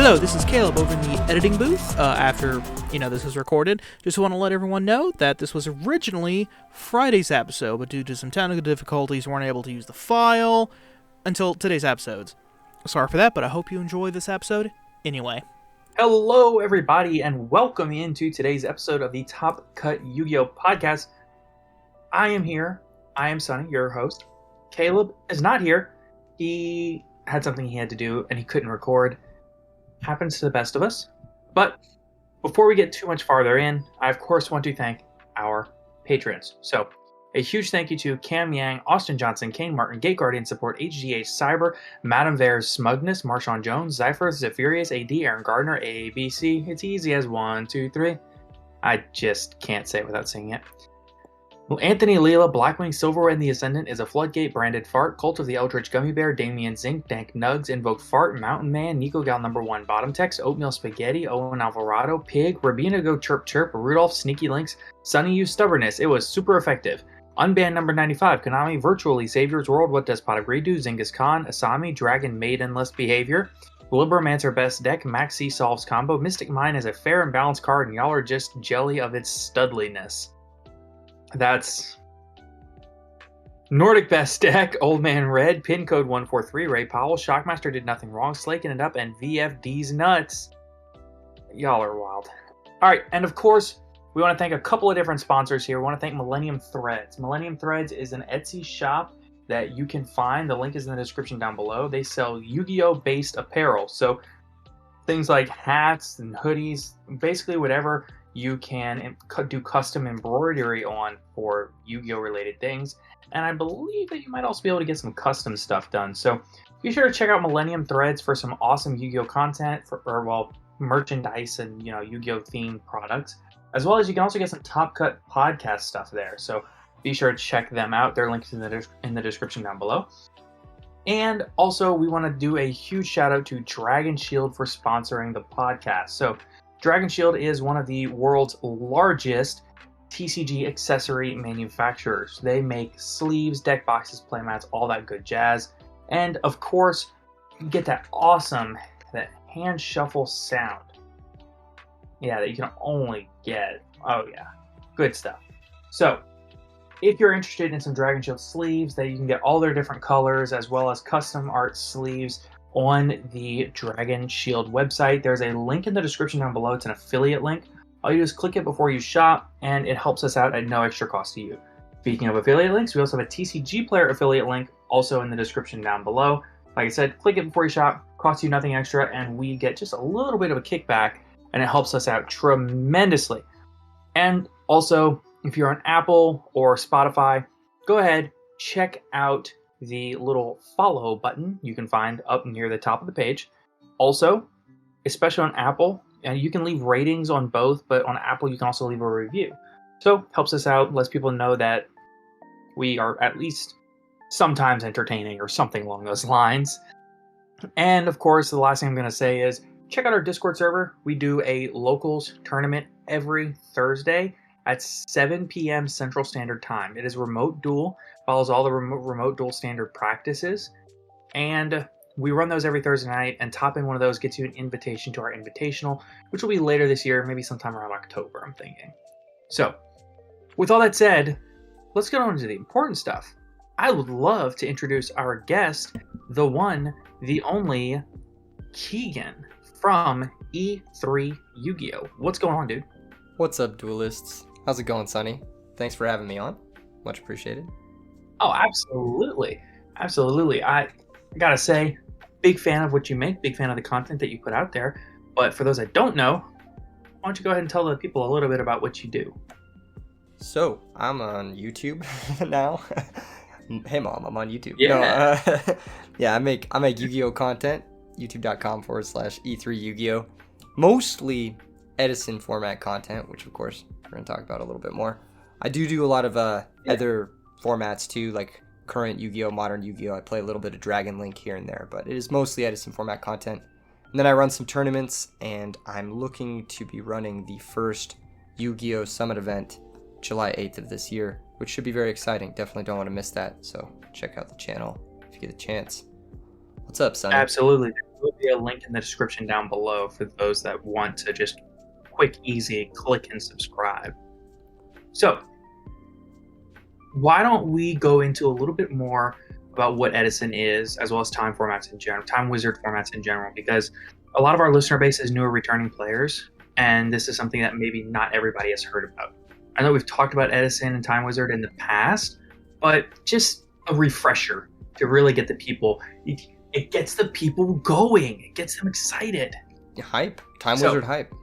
Hello, this is Caleb over in the editing booth. After, this is recorded, just want to let everyone know that this was originally Friday's episode, but due to some technical difficulties, we weren't able to use the file until today's episodes. Sorry for that, but I hope you enjoy this episode anyway. Hello, everybody, and welcome into today's episode of the Top Cut Yu-Gi-Oh! Podcast. I am here. I am Sonny, your host. Caleb is not here. He had something he had to do, and he couldn't record. Happens to the best of us. But before we get too much farther in, I, of course, want to thank our patrons. So, a huge thank you to Cam Yang, Austin Johnson, Kane Martin, Gate Guardian Support, HGH Cyber, Madam Vare's Smugness, Marshawn Jones, Zypher, Zephyrus, AD, Aaron Gardner, ABC. It's easy as 1, 2, 3. I just can't say it without singing it. Anthony Leela, Blackwing, Silverway, and the Ascendant is a Floodgate, Branded Fart, Cult of the Eldritch Gummy Bear, Damien Zink, Dank Nugs, Invoked Fart, Mountain Man, Nico Gal #1, Bottom Text, Oatmeal Spaghetti, Owen Alvarado, Pig, Rabina Go Chirp Chirp, Rudolph, Sneaky Links, Sunny U Stubbornness. It was super effective. Unbanned number 95, Konami, Virtually, Savior's World, What Does Potagri Do, Zingis Khan, Asami, Dragon Maidenless Behavior, Liberamancer Best Deck, Maxi Solves Combo, Mystic Mine is a fair and balanced card, and y'all are just jelly of its studliness. That's Nordic Best Deck, Old Man Red, Pin Code 143, Ray Powell, Shockmaster Did Nothing Wrong, Slaking It Up, and VFD's Nuts. Y'all are wild. Alright, and of course, we want to thank a couple of different sponsors here. We want to thank Milennium Threads. Milennium Threads is an Etsy shop that you can find. The link is in the description down below. They sell Yu-Gi-Oh! Based apparel. So things like hats and hoodies, basically whatever you can do custom embroidery on for Yu-Gi-Oh! Related things. And I believe that you might also be able to get some custom stuff done. So be sure to check out Milennium Threads for some awesome Yu-Gi-Oh! Content, merchandise and, Yu-Gi-Oh! Themed products. As well as you can also get some Top Cut podcast stuff there. So be sure to check them out. Their link is in the description down below. And also, we want to do a huge shout out to Dragon Shield for sponsoring the podcast. So Dragon Shield is one of the world's largest TCG accessory manufacturers. They make sleeves, deck boxes, playmats, all that good jazz. And of course, you get that hand shuffle sound. Yeah, that you can only get. Oh yeah, good stuff. So, if you're interested in some Dragon Shield sleeves, that you can get all their different colors as well as custom art sleeves on the Dragon Shield website. There's a link in the description down below. It's an affiliate link. All you do is click it before you shop, and it helps us out at no extra cost to you. Speaking of affiliate links, we also have a TCG Player affiliate link also in the description down below. Like I said, click it before you shop, costs you nothing extra, and we get just a little bit of a kickback, and it helps us out tremendously. And also, if you're on Apple or Spotify, go ahead, check out the little follow button you can find up near the top of the page. Also, especially on Apple, and you can leave ratings on both, but on Apple you can also leave a review. So, helps us out, lets people know that we are at least sometimes entertaining or something along those lines. And of course, the last thing I'm going to say is, check out our Discord server. We do a locals tournament every Thursday at 7 p.m. Central Standard Time. It is remote duel, follows all the remote duel standard practices, and we run those every Thursday night, and topping one of those gets you an invitation to our invitational, which will be later this year, maybe sometime around October, I'm thinking. So, with all that said, let's get on to the important stuff. I would love to introduce our guest, the one, the only, Keegan from E3Yugioh. What's going on, dude? What's up, duelists? How's it going, Sonny? Thanks for having me on. Much appreciated. Oh, absolutely. Absolutely. I gotta say, big fan of what you make, big fan of the content that you put out there. But for those that don't know, why don't you go ahead and tell the people a little bit about what you do? So, I'm on YouTube now. Hey, Mom, I'm on YouTube. Yeah. No, yeah, I make Yu-Gi-Oh! Content, youtube.com/E3Yugioh. Mostly Edison Format content, which of course we're going to talk about a little bit more. I do a lot of other formats too, like current Yu-Gi-Oh!, modern Yu-Gi-Oh! I play a little bit of Dragon Link here and there, but it is mostly Edison Format content. And then I run some tournaments, and I'm looking to be running the first Yu-Gi-Oh! Summit event July 8th of this year, which should be very exciting. Definitely don't want to miss that, so check out the channel if you get a chance. What's up, Sonny? Absolutely. will be a link in the description down below for those that want to just quick, easy click and subscribe. So, why don't we go into a little bit more about what Edison is, as well as time formats in general, time wizard formats in general, because a lot of our listener base is newer returning players, and this is something that maybe not everybody has heard about. I know we've talked about Edison and time wizard in the past, but just a refresher to really get the people. It gets the people going. It gets them excited. Hype. Time wizard hype.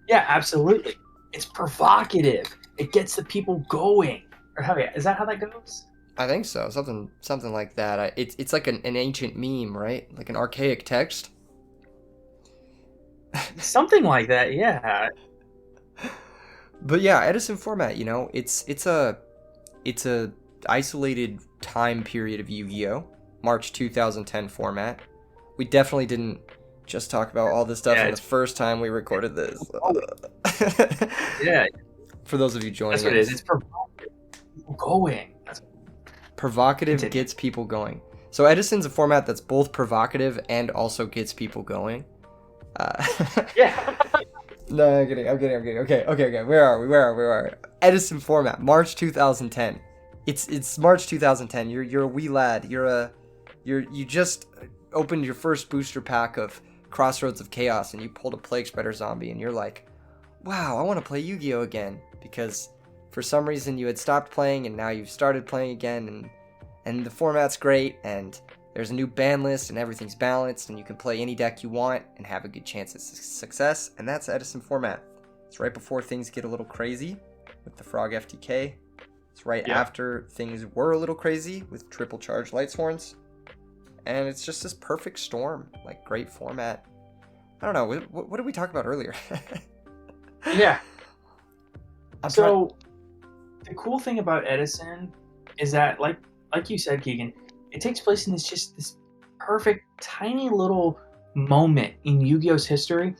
Yeah, absolutely. It's provocative. It gets the people going. Or is that how that goes? I think so. Something like that. It's like an ancient meme, right? Like an archaic text. Something like that, yeah. But yeah, Edison format, it's a isolated time period of Yu-Gi-Oh! March 2010 format. We definitely didn't just talk about all this stuff in the first time we recorded this. Yeah. For those of you joining us. That's what it is. It's provocative. People going. Provocative gets people going. So Edison's a format that's both provocative and also gets people going. Yeah. No, I'm kidding. Okay. Where are we? Edison format, March 2010. It's March 2010. You're a wee lad. You just opened your first booster pack of Crossroads of Chaos, and you pulled a Plague Spreader zombie, and you're like, wow, I want to play Yu-Gi-Oh again, because for some reason you had stopped playing and now you've started playing again, and the format's great, and there's a new ban list and everything's balanced, and you can play any deck you want and have a good chance at success, and that's Edison format. It's right before things get a little crazy with the Frog FTK. It's right after things were a little crazy with triple charge Light Sworns. And it's just this perfect storm, like great format. I don't know, what did we talk about earlier? Yeah. So the cool thing about Edison is that, like you said, Keegan, it takes place in this perfect tiny little moment in Yu-Gi-Oh's history,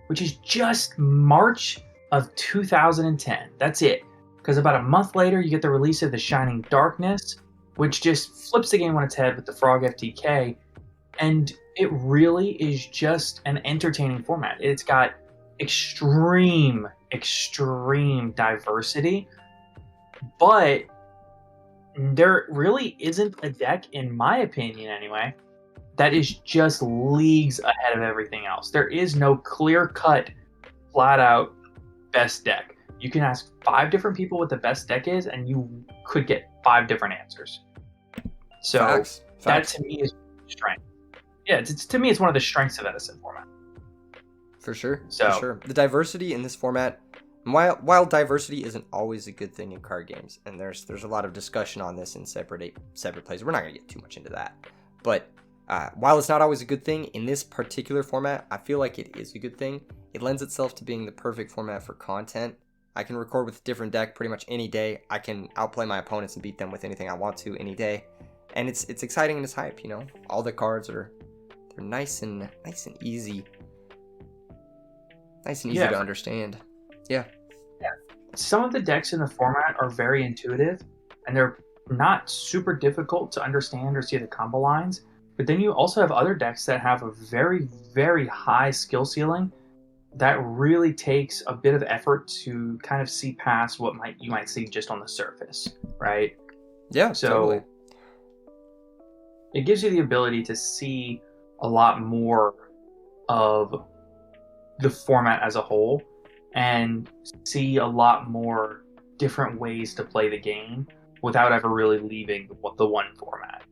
which is just March of 2010. That's it. Because about a month later, you get the release of The Shining Darkness, which just flips the game on its head with the Frog FTK. And it really is just an entertaining format. It's got extreme diversity, but there really isn't a deck, in my opinion anyway, that is just leagues ahead of everything else. There is no clear-cut, flat-out best deck. You can ask 5 different people what the best deck is, and you could get 5 different answers. So Facts. that to me is strength. Yeah, to me, it's one of the strengths of Edison format. For sure. So, for sure. The diversity in this format, while diversity isn't always a good thing in card games, and there's a lot of discussion on this in separate plays. We're not going to get too much into that. But while it's not always a good thing, in this particular format, I feel like it is a good thing. It lends itself to being the perfect format for content. I can record with a different deck pretty much any day. I can outplay my opponents and beat them with anything I want to any day. And it's exciting and it's hype, All the cards they're nice and easy. Nice and easy to understand. Yeah. Some of the decks in the format are very intuitive, and they're not super difficult to understand or see the combo lines. But then you also have other decks that have a very, very high skill ceiling that really takes a bit of effort to kind of see past what you might see just on the surface, right? Yeah, so totally. It gives you the ability to see a lot more of the format as a whole and see a lot more different ways to play the game without ever really leaving the one format.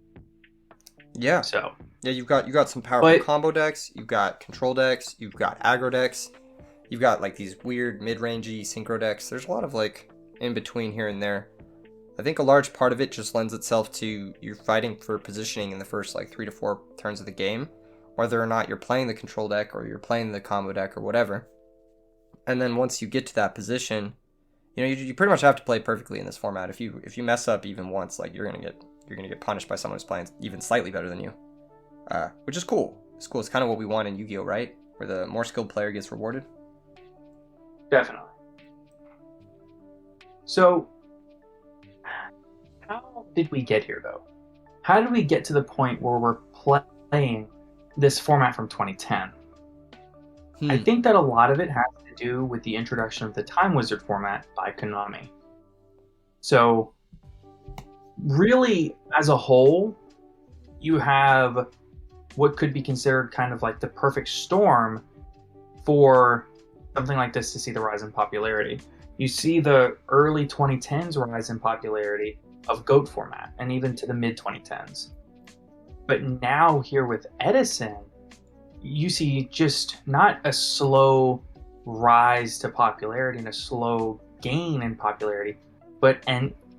Yeah. So yeah, you've got some powerful combo decks, you've got control decks, you've got aggro decks, you've got like these weird mid-rangey synchro decks. There's a lot of like in between here and there. I think a large part of it just lends itself to you're fighting for positioning in the first like 3 to 4 turns of the game, whether or not you're playing the control deck or you're playing the combo deck or whatever. And then once you get to that position, you pretty much have to play perfectly in this format. If you mess up even once, like you're gonna get punished by someone who's playing even slightly better than you, which is cool. It's cool. It's kind of what we want in Yu-Gi-Oh, right? Where the more skilled player gets rewarded. Definitely. So, how did we get here, though? How did we get to the point where we're playing this format from 2010. I Hmm. think that a lot of it has to do with the introduction of the Time Wizard format by Konami. So, really, as a whole, you have what could be considered kind of like the perfect storm for something like this to see the rise in popularity. You see the early 2010s rise in popularity of GOAT format, and even to the mid 2010s. But now, here with Edison, you see just not a slow rise to popularity and a slow gain in popularity, but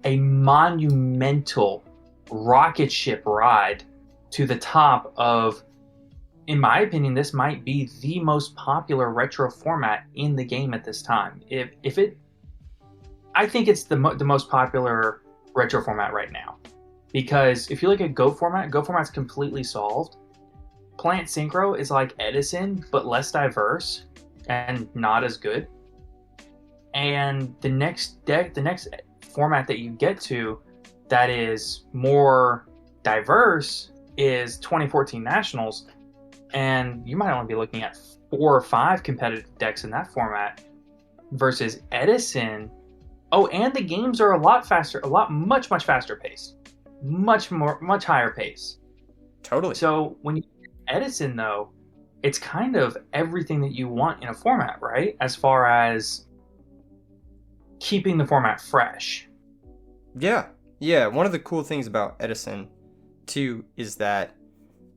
a monumental rocket ship ride to the top of, in my opinion, this might be the most popular retro format in the game at this time. I think it's the most popular retro format right now, because if you look at Go format's completely solved. Plant Synchro is like Edison, but less diverse and not as good. And the next format that you get to that is more diverse is 2014 Nationals, and you might only be looking at 4 or 5 competitive decks in that format versus Edison. Oh, and the games are a lot faster, much faster paced, much higher pace. Totally. So when you Edison, though, it's kind of everything that you want in a format, right? As far as keeping the format fresh. Yeah. Yeah. One of the cool things about Edison, too, is that,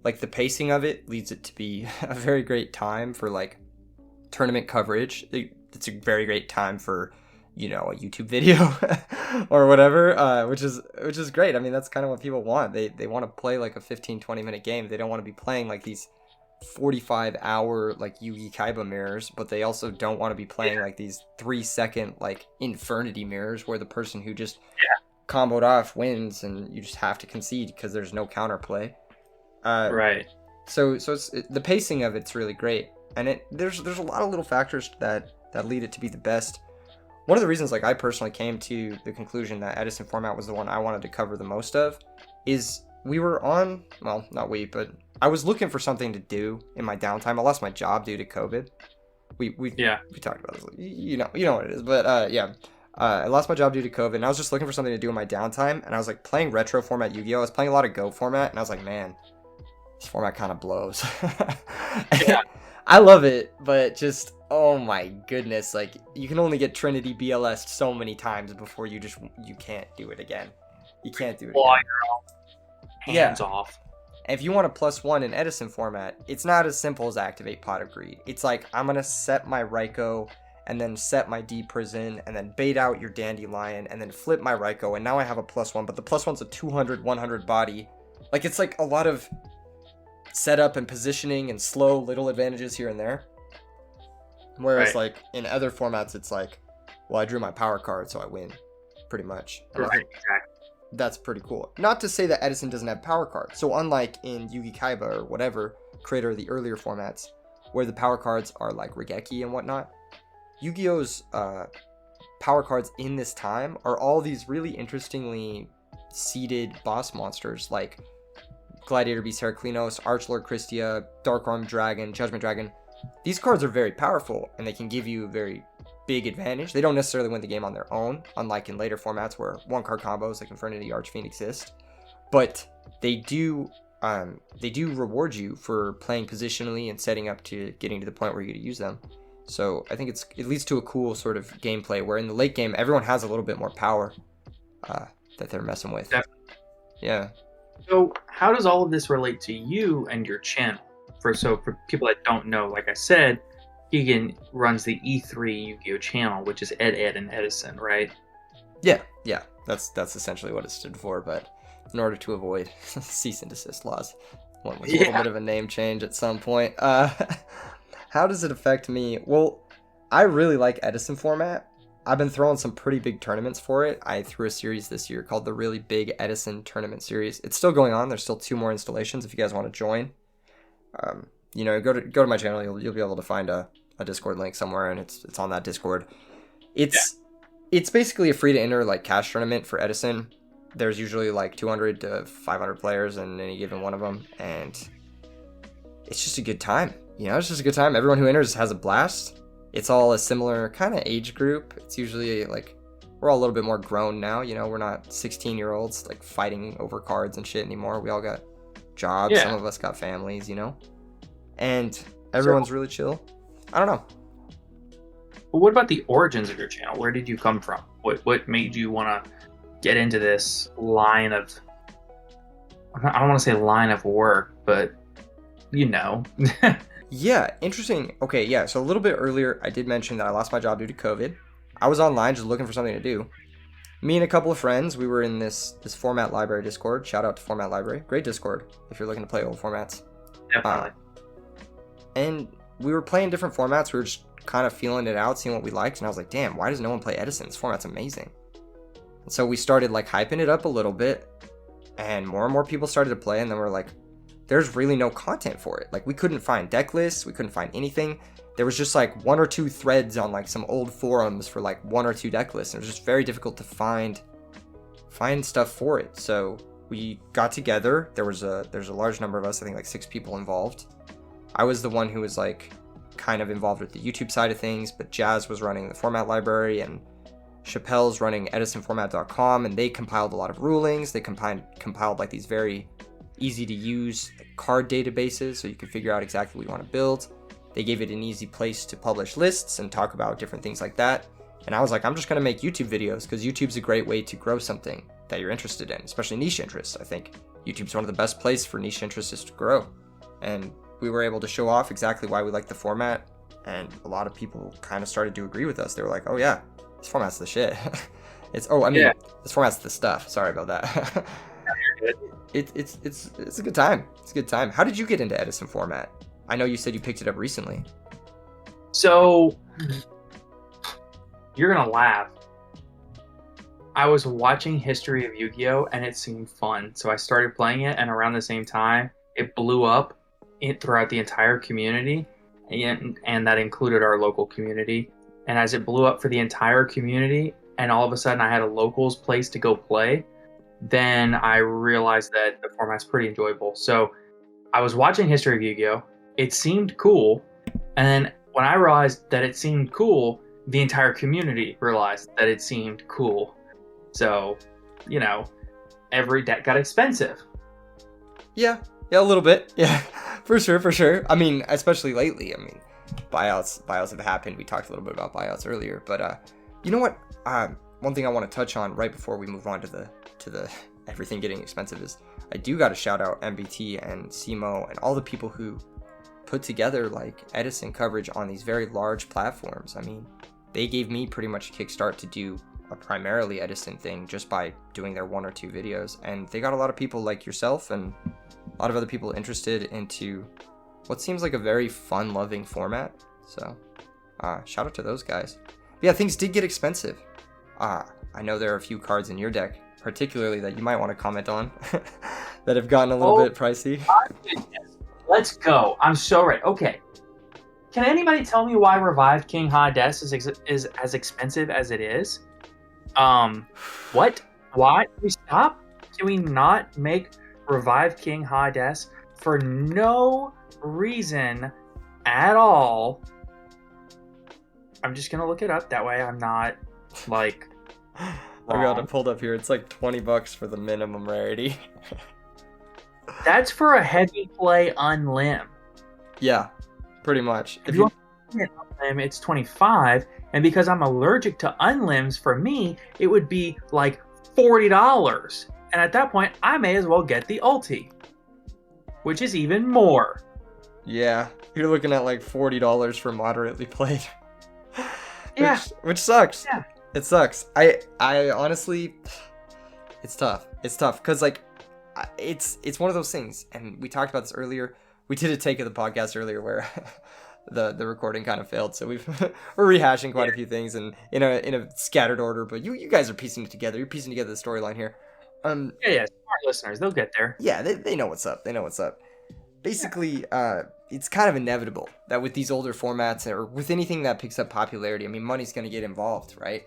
like, the pacing of it leads it to be a very great time for, like, tournament coverage. It's a very great time for, a YouTube video or whatever, which is great. I mean, that's kind of what people want. They want to play like a 15-20 minute game. They don't want to be playing like these 45-hour like Yugi Kaiba mirrors, but they also don't want to be playing like these 3-second like Infernity mirrors where the person who just comboed off wins and you just have to concede because there's no counterplay. Right. So the pacing of it's really great, and there's a lot of little factors that lead it to be the best. One of the reasons, like, I personally came to the conclusion that Edison Format was the one I wanted to cover the most of is we were on, well, not we, but I was looking for something to do in my downtime. I lost my job due to COVID. We talked about this. You know what it is, but I lost my job due to COVID, and I was just looking for something to do in my downtime, and I was like playing retro format Yu-Gi-Oh. I was playing a lot of Go format, and I was like, man, this format kind of blows. Yeah. I love it, but just, oh my goodness, like, you can only get Trinity BLS so many times before you can't do it again. You can't do it again. Hands off. And if you want a +1 in Edison format, it's not as simple as activate Pot of Greed. It's like, I'm going to set my Raikou, and then set my D Prison, and then bait out your Dandelion, and then flip my Raikou, and now I have a +1, but the +1's a 200, 100 body. Like, it's like a lot of setup and positioning and slow little advantages here and there. Whereas, like, in other formats, it's like, well, I drew my power card, so I win, pretty much. And Right, exactly. That's pretty cool. Not to say that Edison doesn't have power cards. So unlike in Yugi Kaiba or whatever, creator of the earlier formats, where the power cards are like Regeki and whatnot, Yu-Gi-Oh's power cards in this time are all these really interestingly seeded boss monsters, like Gladiator Beast Heraclinos, Archlord Christia, Dark Arm Dragon, Judgment Dragon. These cards are very powerful, and they can give you a very big advantage. They don't necessarily win the game on their own, unlike in later formats where one-card combos like Infernity, Archfiend exist. But they do reward you for playing positionally and setting up to getting to the point where you get to use them. So I think it leads to a cool sort of gameplay where in the late game, everyone has a little bit more power that they're messing with. Definitely. Yeah. So how does all of this relate to you and your channel? For people that don't know, like I said, Keegan runs the E3Yugioh channel, which is Ed and Edison, right? Yeah. That's essentially what it stood for, but in order to avoid cease and desist laws, went with a little bit of a name change at some point. How does it affect me? Well, I really like Edison format. I've been throwing some pretty big tournaments for it. I threw a series this year called the Really Big Edison Tournament Series. It's still going on. There's still 2 more installations if you guys want to join. Go to my channel. You'll be able to find a Discord link somewhere, and it's on that Discord. It's basically a free to enter like cash tournament for Edison. There's usually like 200 to 500 players in any given one of them, and it's just a good time. It's just a good time. Everyone who enters has a blast. It's all a similar kind of age group. It's usually like, we're all a little bit more grown now. We're not 16-year-olds like fighting over cards and shit anymore. We all got jobs. Yeah. Some of us got families, and everyone's really chill. I don't know. But what about the origins of your channel? Where did you come from? What made you want to get into this line of, I don't want to say line of work, but Yeah, interesting. Okay, yeah, so a little bit earlier, I did mention that I lost my job due to COVID. I was online just looking for something to do. Me and a couple of friends, we were in this Format Library Discord. Shout out to Format Library. Great Discord if you're looking to play old formats. Definitely. And we were playing different formats. We were just kind of feeling it out, seeing what we liked. And I was like, damn, why does no one play Edison? This format's amazing. And so we started like hyping it up a little bit. And more people started to play. And then we're like, there's really no content for it. Like, we couldn't find deck lists. We couldn't find anything. There was just like 1 or 2 threads on like some old forums for like 1 or 2 deck lists. And it was just very difficult to find stuff for it. So we got together. There's a large number of us, I think like 6 people involved. I was the one who was like kind of involved with the YouTube side of things, but Jazz was running the format library and Chappelle's running edisonformat.com, and they compiled a lot of rulings. They compiled like these very easy to use card databases so you can figure out exactly what you want to build. They gave it an easy place to publish lists and talk about different things like that. And I was like, I'm just going to make YouTube videos because YouTube's a great way to grow something that you're interested in, especially niche interests. I think YouTube's one of the best places for niche interests to grow. And we were able to show off exactly why we like the format. And a lot of people kind of started to agree with us. They were like, oh yeah, this format's the shit. This format's the stuff. Sorry about that. It's a good time. It's a good time. How did you get into Edison Format? I know you said you picked it up recently. So, you're going to laugh. I was watching History of Yu-Gi-Oh! And it seemed fun. So I started playing it, and around the same time, it blew up throughout the entire community. And that included our local community. And as it blew up for the entire community, and all of a sudden I had a locals place to go play, then I realized that the format's pretty enjoyable. So I was watching History of Yu-Gi-Oh! It seemed cool. And then when I realized that it seemed cool, the entire community realized that it seemed cool. So, every deck got expensive. Yeah, a little bit. Yeah, for sure. I mean, especially lately. I mean, buyouts have happened. We talked a little bit about buyouts earlier, but you know what? One thing I want to touch on right before we move on to the everything getting expensive is I do got to shout out MBT and CMO and all the people who put together like Edison coverage on these very large platforms. I mean, they gave me pretty much a kickstart to do a primarily Edison thing just by doing their 1 or 2 videos, and they got a lot of people like yourself and a lot of other people interested into what seems like a very fun-loving format. So, shout out to those guys. But yeah, things did get expensive. I know there are a few cards in your deck, particularly that you might want to comment on, that have gotten a little bit pricey. Let's go. I'm so ready. Okay. Can anybody tell me why Revived King Hades is as expensive as it is? What? Why? Can we stop? Can we not make Revived King Hades for no reason at all? I'm just gonna look it up. That way I'm not, like, I got it pulled up here. It's like $20 for the minimum rarity. That's for a heavy play unlim. Yeah, pretty much. If you want an unlim, it's $25, and because I'm allergic to unlims, for me, it would be like $40. And at that point, I may as well get the ulti, which is even more. Yeah, you're looking at like $40 for moderately played. Yeah. Which sucks. Yeah. It sucks. I honestly, it's tough. It's tough because like, it's one of those things, and we talked about this earlier. We did a take of the podcast earlier where the recording kind of failed, so we're rehashing quite a few things and in a scattered order. But you guys are piecing it together. You're piecing together the storyline here. Yeah. Smart listeners, they'll get there. Yeah, they know what's up. They know what's up. Basically, it's kind of inevitable that with these older formats or with anything that picks up popularity, I mean, money's going to get involved, right?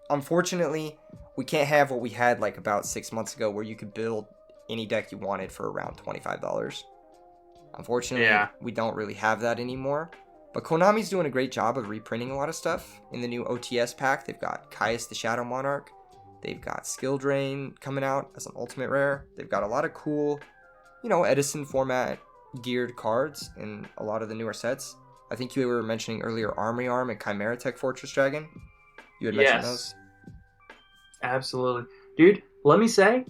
Unfortunately, we can't have what we had like about 6 months ago where you could build any deck you wanted for around $25. Unfortunately, Yeah. we don't really have that anymore. But Konami's doing a great job of reprinting a lot of stuff. In the new OTS pack, they've got Caius the Shadow Monarch. They've got Skill Drain coming out as an ultimate rare. They've got a lot of cool, Edison format geared cards in a lot of the newer sets. I think you were mentioning earlier Armory Arm and Chimera Tech Fortress Dragon. You had mentioned those. Absolutely. Dude, let me say,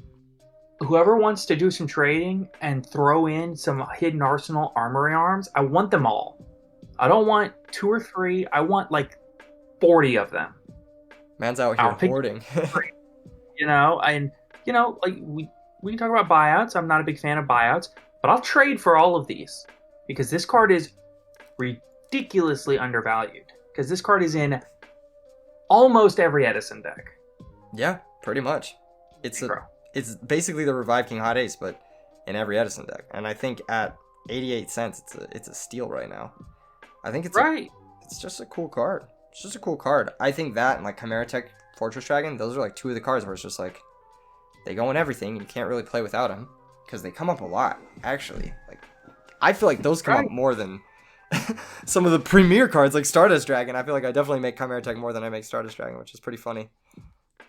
whoever wants to do some trading and throw in some Hidden Arsenal Armory Arms, I want them all. I don't want 2 or 3. I want like 40 of them. Man's out here hoarding. Like we can talk about buyouts. I'm not a big fan of buyouts, but I'll trade for all of these because this card is ridiculously undervalued. Because this card is in almost every Edison deck. Yeah, pretty much. It's basically the Revive King Hot Ace, but in every Edison deck. And I think at 88 cents, it's a steal right now. I think it's it's just a cool card. It's just a cool card. I think that and like Chimera Tech Fortress Dragon, those are like 2 of the cards where it's just like they go in everything and you can't really play without them because they come up a lot. Actually, like I feel like those come up more than some of the premier cards like Stardust Dragon. I feel like I definitely make Chimera Tech more than I make Stardust Dragon, which is pretty funny.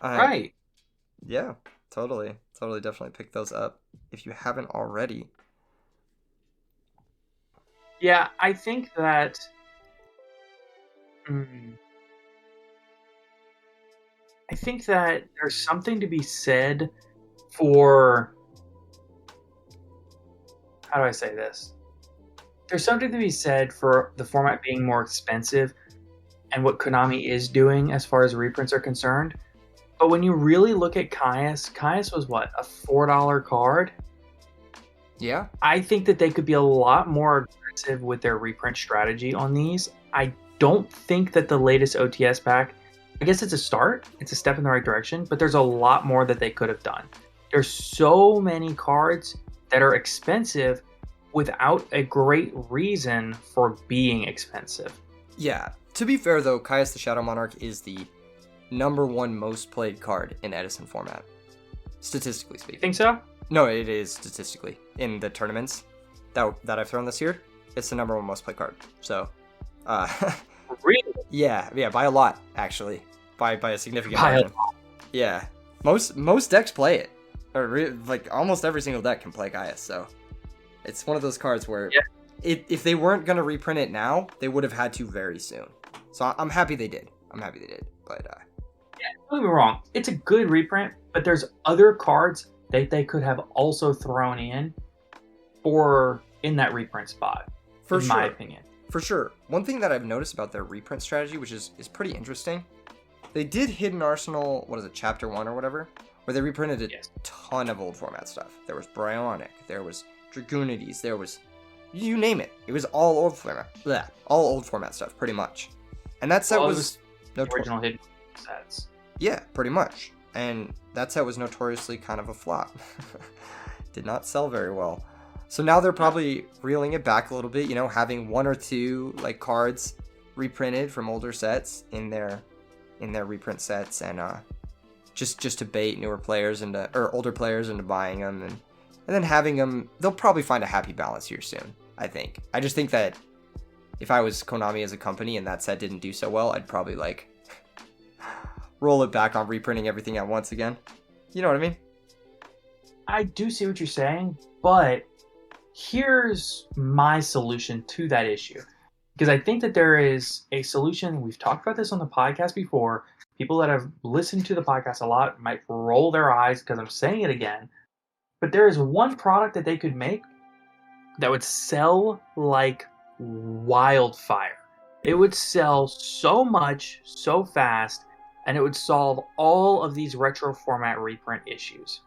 Right. Yeah, totally, definitely pick those up if you haven't already. Yeah, I think that. I think that there's something to be said for. How do I say this? There's something to be said for the format being more expensive and what Konami is doing as far as reprints are concerned. But when you really look at Caius was what, a $4 card? Yeah. I think that they could be a lot more aggressive with their reprint strategy on these. I don't think that the latest OTS pack, I guess it's a start, it's a step in the right direction, but there's a lot more that they could have done. There's so many cards that are expensive without a great reason for being expensive. Yeah. To be fair though, Caius the Shadow Monarch is the #1 most played card in Edison format, statistically speaking. You think so? No, it is statistically in the tournaments that I've thrown this year. It's the #1 most played card. So, really? Yeah, by a lot actually, by a significant margin. Yeah, most decks play it, or like almost every single deck can play Caius. So, it's one of those cards where if they weren't gonna reprint it now, they would have had to very soon. So I'm happy they did. But don't get me wrong, it's a good reprint, but there's other cards that they could have also thrown in that reprint spot, in my opinion. For sure. One thing that I've noticed about their reprint strategy, which is pretty interesting, they did Hidden Arsenal, what is it, Chapter 1 or whatever, where they reprinted a ton of old format stuff. There was Bryonic, there was Dragoonides, there was, you name it. It was all old format. All old format stuff, pretty much. And that set was original hidden sets. Yeah, pretty much. And that set was notoriously kind of a flop. Did not sell very well. So now they're probably reeling it back a little bit, having 1 or 2 like cards reprinted from older sets in their reprint sets, and just to bait newer players or older players into buying them, and then having them. They'll probably find a happy balance here soon, I think. I just think that if I was Konami as a company and that set didn't do so well, I'd probably like roll it back on reprinting everything at once again. You know what I mean? I do see what you're saying, but here's my solution to that issue. Because I think that there is a solution. We've talked about this on the podcast before. People that have listened to the podcast a lot might roll their eyes because I'm saying it again. But there is one product that they could make that would sell like wildfire. It would sell so much, so fast, and it would solve all of these retro format reprint issues.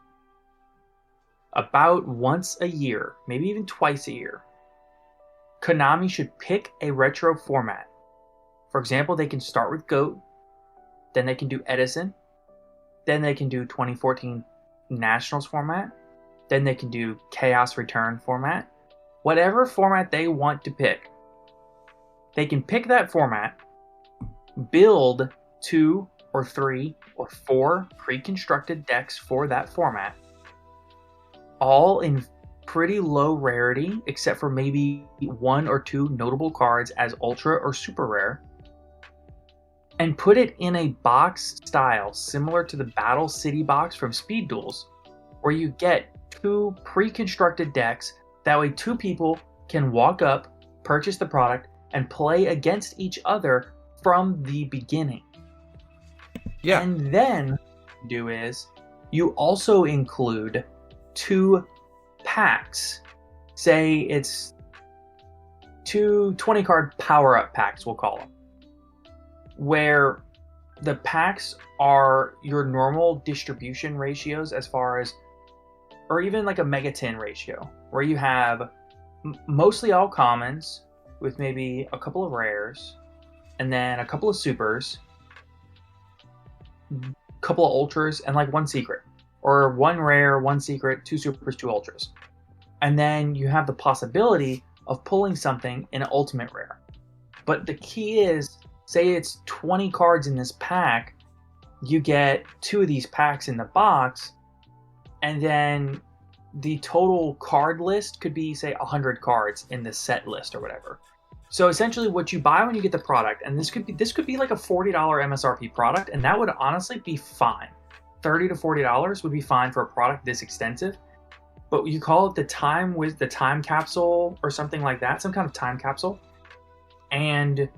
About once a year, maybe even twice a year, Konami should pick a retro format. For example, they can start with GOAT, then they can do Edison, then they can do 2014 Nationals format, then they can do Chaos Return format. Whatever format they want to pick, they can pick that format, build 2 or 3 or 4 pre-constructed decks for that format, all in pretty low rarity, except for maybe 1 or 2 notable cards as ultra or super rare, and put it in a box style similar to the Battle City box from Speed Duels, where you get 2 pre-constructed decks. That way 2 people can walk up, purchase the product, and play against each other from the beginning. Yeah. And then what you do is you also include 2 packs. Say it's 2 20-card power-up packs, we'll call them, where the packs are your normal distribution ratios as far as, or even like a Mega Tin ratio, where you have mostly all commons with maybe a couple of rares, and then a couple of supers, a couple of ultras, and like 1 secret. Or 1 rare, 1 secret, 2 supers, 2 ultras. And then you have the possibility of pulling something in an ultimate rare. But the key is, say it's 20 cards in this pack, you get 2 of these packs in the box, and then the total card list could be, say, 100 cards in the set list or whatever. So essentially what you buy when you get the product, and this could be like a $40 MSRP product, and that would honestly be fine. $30 to $40 would be fine for a product this extensive. But you call it the time capsule or something like that, some kind of time capsule. And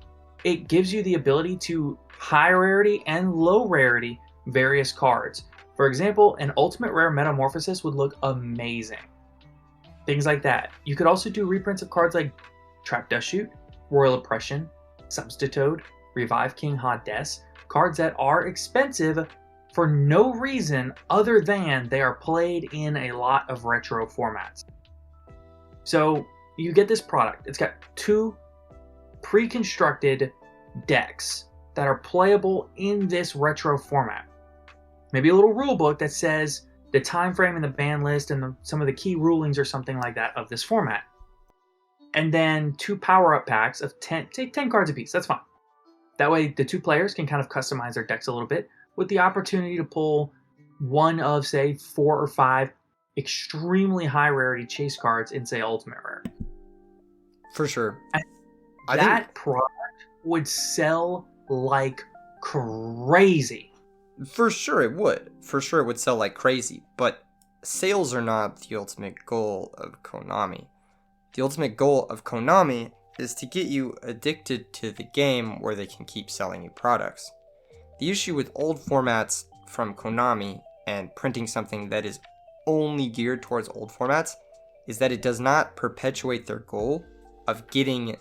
it gives you the ability to high rarity and low rarity various cards. For example, an ultimate rare Metamorphosis would look amazing. Things like that. You could also do reprints of cards like Trap Dust Shoot, Royal Oppression, Substitute, Revive King Hades, cards that are expensive for no reason other than they are played in a lot of retro formats. So you get this product. It's got 2 pre-constructed decks that are playable in this retro format. Maybe a little rule book that says the time frame and the ban list and some of the key rulings or something like that of this format. And then 2 power-up packs of 10, take 10 cards apiece. That's fine. That way the 2 players can kind of customize their decks a little bit, with the opportunity to pull one of, say, 4 or 5 extremely high rarity chase cards in, say, Ultimate Rare. For sure. That product would sell like crazy. For sure it would. For sure it would sell like crazy. But sales are not the ultimate goal of Konami. The ultimate goal of Konami is to get you addicted to the game where they can keep selling you products. The issue with old formats from Konami and printing something that is only geared towards old formats is that it does not perpetuate their goal of getting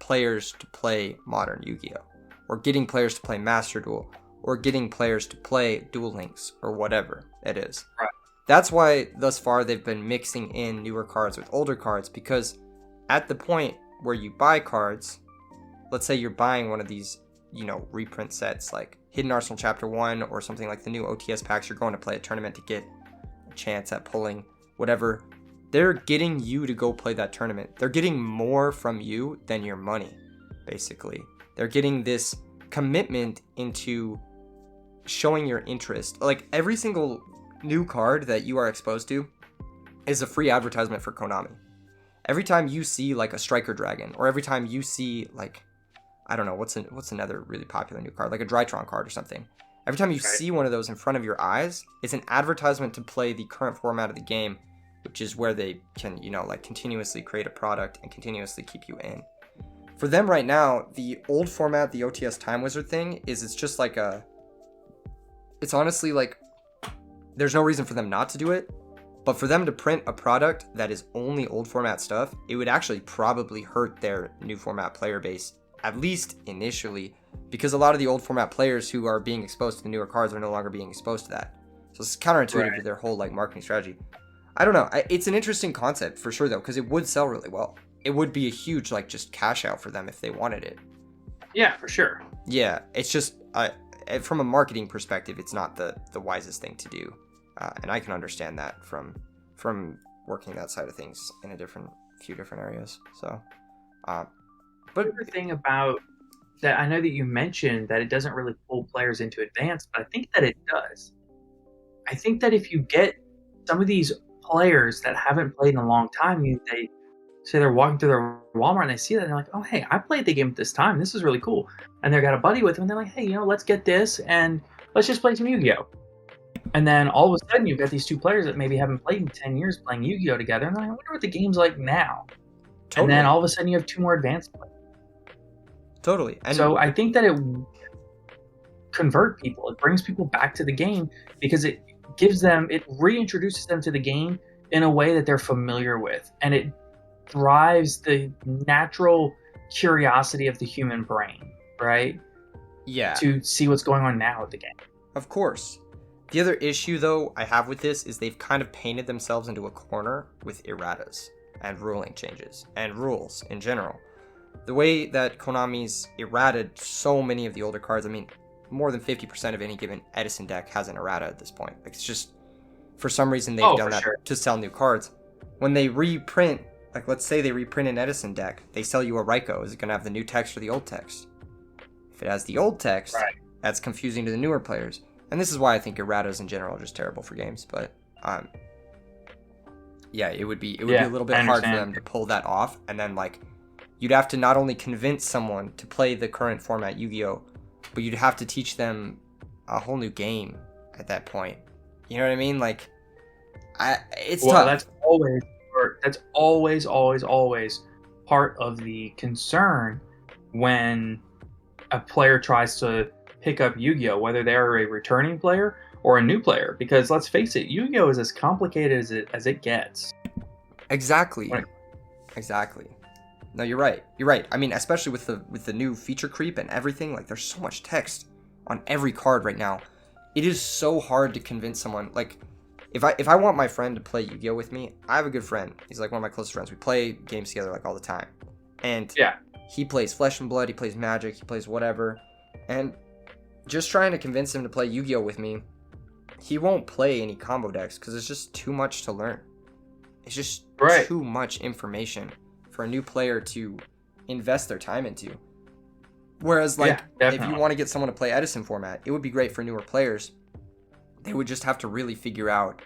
players to play modern Yu-Gi-Oh! Or getting players to play Master Duel, or getting players to play Duel Links, or whatever it is. Right. That's why thus far they've been mixing in newer cards with older cards, because at the point where you buy cards, let's say you're buying one of these reprint sets like Hidden Arsenal Chapter 1 or something like the new OTS packs, you're going to play a tournament to get a chance at pulling whatever. They're getting you to go play that tournament. They're getting more from you than your money, basically. They're getting this commitment into showing your interest. Like every single new card that you are exposed to is a free advertisement for Konami. Every time you see like a Striker Dragon, or every time you see like, I don't know, what's another really popular new card, like a Drytron card or something. Every time you see one of those in front of your eyes, it's an advertisement to play the current format of the game, which is where they can, like continuously create a product and continuously keep you in. For them right now, the old format, the OTS Time Wizard thing, it's just like it's honestly like, there's no reason for them not to do it, but for them to print a product that is only old format stuff, it would actually probably hurt their new format player base, at least initially, because a lot of the old format players who are being exposed to the newer cards are no longer being exposed to that. So it's counterintuitive to their whole like marketing strategy. I don't know. It's an interesting concept for sure though, because it would sell really well. It would be a huge like just cash out for them if they wanted it. Yeah, for sure. Yeah, it's just from a marketing perspective, it's not the wisest thing to do, and I can understand that from working that side of things in few different areas. So, but the thing about that, I know that you mentioned that it doesn't really pull players into advance, but I think that it does. I think that if you get some of these players that haven't played in a long time, they say they're walking through their Walmart and they see that and they're like, oh, hey, I played the game at this time. This is really cool. And they've got a buddy with them and they're like, hey, let's get this and let's just play some Yu-Gi-Oh! And then all of a sudden you've got these two players that maybe haven't played in 10 years playing Yu-Gi-Oh! Together. And they're like, I wonder what the game's like now. Totally. And then all of a sudden you have two more advanced players. Totally. And so I think that it convert people. It brings people back to the game because it reintroduces them to the game in a way that they're familiar with. And it drives the natural curiosity of the human brain, right? Yeah. To see what's going on now with the game. Of course. The other issue, though, I have with this is they've kind of painted themselves into a corner with erratas and ruling changes and rules in general. The way that Konami's errated so many of the older cards, I mean, more than 50% of any given Edison deck has an errata at this point. Like, it's just, for some reason, they've done that to sell new cards. When they reprint, like, let's say they reprint an Edison deck, they sell you a Raikou. Is it going to have the new text or the old text? If it has the old text, that's confusing to the newer players. And this is why I think erratas in general are just terrible for games. But, yeah, it would be a little bit hard for them to pull that off. And then, like, you'd have to not only convince someone to play the current format Yu-Gi-Oh!, but you'd have to teach them a whole new game at that point. You know what I mean? Like, it's tough. That's always part of the concern when a player tries to pick up Yu-Gi-Oh!, whether they're a returning player or a new player. Because let's face it, Yu-Gi-Oh! Is as complicated as it gets. Exactly. Exactly. No, you're right. I mean, especially with the new feature creep and everything, like, there's so much text on every card right now. It is so hard to convince someone. Like, if I want my friend to play Yu-Gi-Oh! With me, I have a good friend. He's like one of my closest friends. We play games together like all the time. And he plays Flesh and Blood, he plays Magic, he plays whatever. And just trying to convince him to play Yu-Gi-Oh! With me, he won't play any combo decks because it's just too much to learn. It's just too much information for a new player to invest their time into. Whereas, like, if you want to get someone to play Edison Format, it would be great for newer players. They would just have to really figure out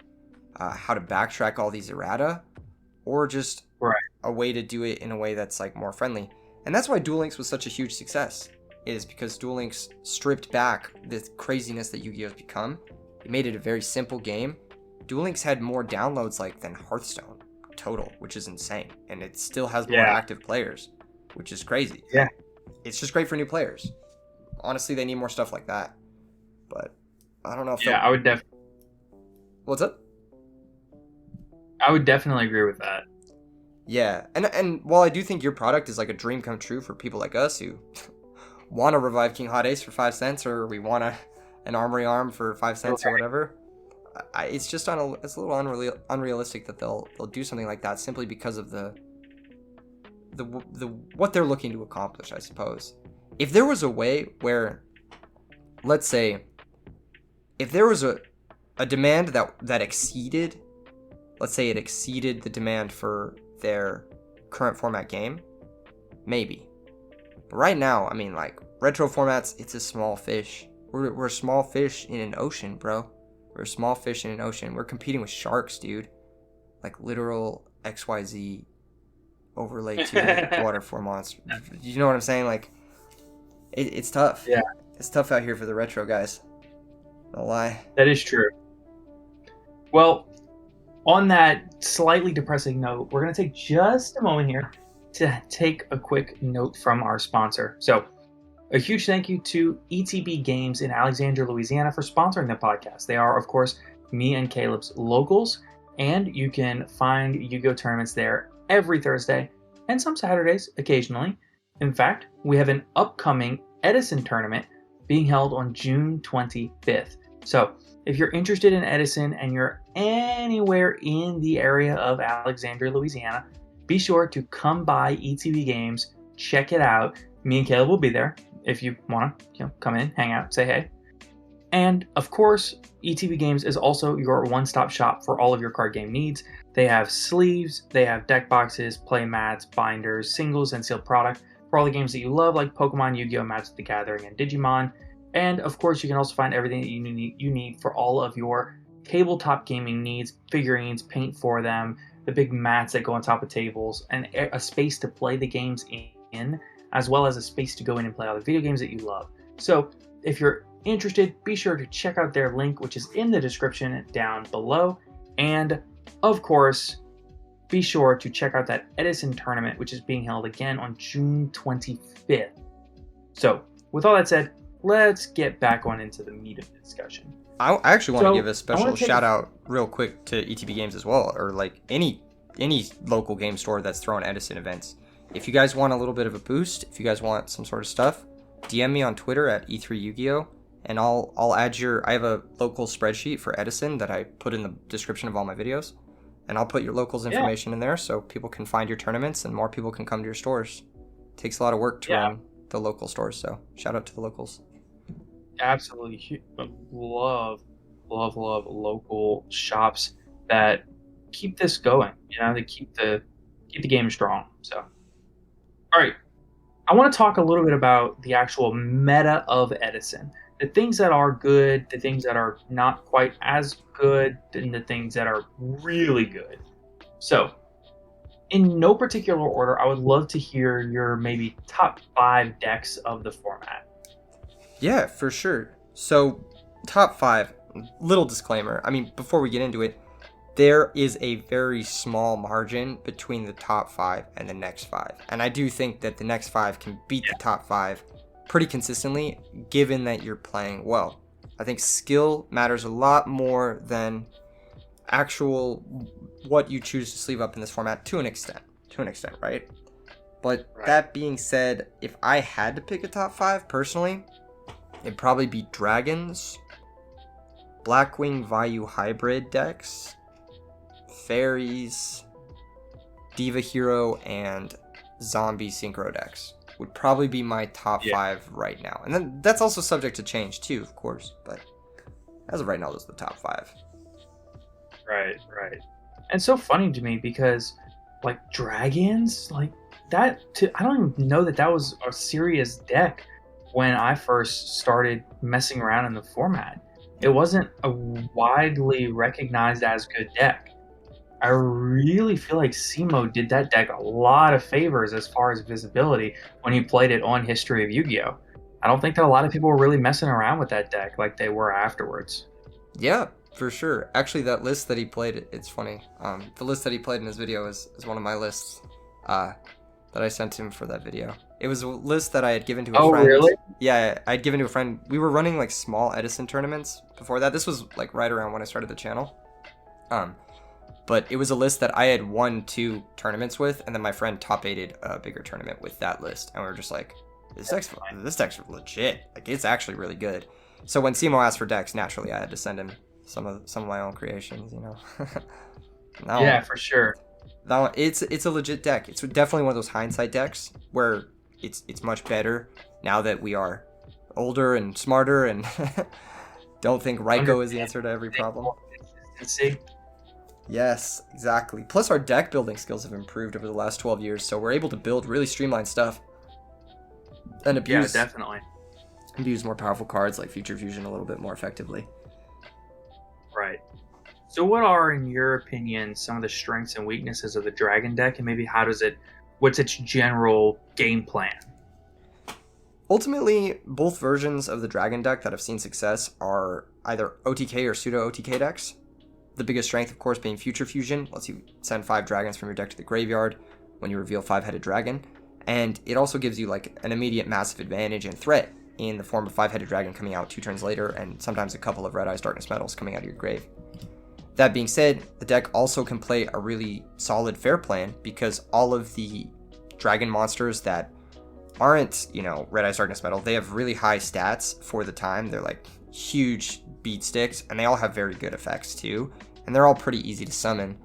how to backtrack all these errata, or just a way to do it in a way that's, like, more friendly. And that's why Duel Links was such a huge success, is because Duel Links stripped back the craziness that Yu-Gi-Oh! Has become. It made it a very simple game. Duel Links had more downloads, like, than Hearthstone total, which is insane, and it still has more active players, which is crazy. It's just great for new players. Honestly, they need more stuff like that. But I don't know if I would definitely. What's up? I would definitely agree with that. Yeah, and while I do think your product is like a dream come true for people like us who want to revive King Hot Ace for 5 cents, or we want an Armory Arm for 5 cents or whatever, it's just it's a little unrealistic that they'll do something like that simply because of the what they're looking to accomplish, I suppose. If there was a way where, let's say, if there was a demand that exceeded, let's say it exceeded the demand for their current format game, maybe. But right now, I mean, like, retro formats, it's a small fish. We're a small fish in an ocean, bro. We're a small fish in an ocean. We're competing with sharks, dude. Like, literal XYZ overlay to waterfall monster. You know what I'm saying? Like, it's tough. Yeah. It's tough out here for the retro guys. No lie. That is true. Well, on that slightly depressing note, we're going to take just a moment here to take a quick note from our sponsor. So, a huge thank you to ETB Games in Alexandria, Louisiana for sponsoring the podcast. They are, of course, me and Caleb's locals, and you can find Yu-Gi-Oh! Tournaments there every Thursday and some Saturdays occasionally. In fact, we have an upcoming Edison tournament being held on June 25th. So, if you're interested in Edison and you're anywhere in the area of Alexandria, Louisiana, be sure to come by ETB Games, check it out. Me and Caleb will be there if you want to come in, hang out, say hey. And, of course, ETB Games is also your one-stop shop for all of your card game needs. They have sleeves, they have deck boxes, play mats, binders, singles, and sealed product for all the games that you love, like Pokemon, Yu-Gi-Oh!, Magic the Gathering, and Digimon. And, of course, you can also find everything that you need for all of your tabletop gaming needs, figurines, paint for them, the big mats that go on top of tables, and a space to play the games in, as well as a space to go in and play all the video games that you love. So if you're interested, be sure to check out their link, which is in the description down below. And of course, be sure to check out that Edison tournament, which is being held again on June 25th. So with all that said, let's get back on into the meat of the discussion. I actually want to give a I special wanna take- shout out real quick to ETB Games as well, or like any local game store that's throwing Edison events. If you guys want a little bit of a boost, if you guys want some sort of stuff, DM me on Twitter at E3Yugioh, and I'll add I have a local spreadsheet for Edison that I put in the description of all my videos, and I'll put your locals information in there so people can find your tournaments and more people can come to your stores. It takes a lot of work to run the local stores, so shout out to the locals. Absolutely love local shops that keep this going. You know, they keep the game strong. So, all right, I want to talk a little bit about the actual meta of Edison. The things that are good, the things that are not quite as good, and the things that are really good. So, in no particular order, I would love to hear your maybe top 5 decks of the format. Yeah, for sure. So, top 5, little disclaimer. I mean, before we get into it, there is a very small margin between the top 5 and the next 5. And I do think that the next 5 can beat the top 5 pretty consistently, given that you're playing well. I think skill matters a lot more than actual what you choose to sleeve up in this format to an extent, right? But that being said, if I had to pick a top 5 personally, it'd probably be Dragons, Blackwing Vayu Hybrid decks, Fairies, Diva Hero, and Zombie Synchro decks would probably be my top 5 right now. And then that's also subject to change too, of course, but as of right now, those are the top 5. Right. And so funny to me because, like, Dragons, like, that, I don't even know that was a serious deck when I first started messing around in the format. It wasn't a widely recognized as good deck. I really feel like Simo did that deck a lot of favors as far as visibility when he played it on History of Yu-Gi-Oh! I don't think that a lot of people were really messing around with that deck like they were afterwards. Yeah, for sure. Actually, that list that he played, it's funny. The list that he played in his video is one of my lists that I sent him for that video. It was a list that I had given to a friend. Oh, really? Yeah, I'd given to a friend. We were running like small Edison tournaments before that. This was like right around when I started the channel. But it was a list that I had won 2 tournaments with, and then my friend top-8'd a bigger tournament with that list. And we were just like, this deck's legit. Like, it's actually really good. So when Simo asked for decks, naturally I had to send him some of my own creations, you know. Yeah, for sure. Now it's a legit deck. It's definitely one of those hindsight decks where it's much better now that we are older and smarter and don't think Raiko is the answer to every problem. Yes, exactly. Plus our deck building skills have improved over the last 12 years, so we're able to build really streamlined stuff and abuse more powerful cards like Future Fusion a little bit more effectively. Right. So what are, in your opinion, some of the strengths and weaknesses of the Dragon deck, and maybe what's its general game plan? Ultimately, both versions of the Dragon deck that have seen success are either OTK or pseudo-OTK decks. The biggest strength, of course, being Future Fusion, lets you send 5 dragons from your deck to the graveyard when you reveal 5-headed dragon, and it also gives you like an immediate massive advantage and threat in the form of 5-headed dragon coming out 2 turns later, and sometimes a couple of Red Eyes Darkness Metals coming out of your grave. That being said, the deck also can play a really solid fair plan because all of the dragon monsters that aren't, Red Eyes Darkness Metal, they have really high stats for the time. They're like huge beat sticks, and they all have very good effects too, and they're all pretty easy to summon.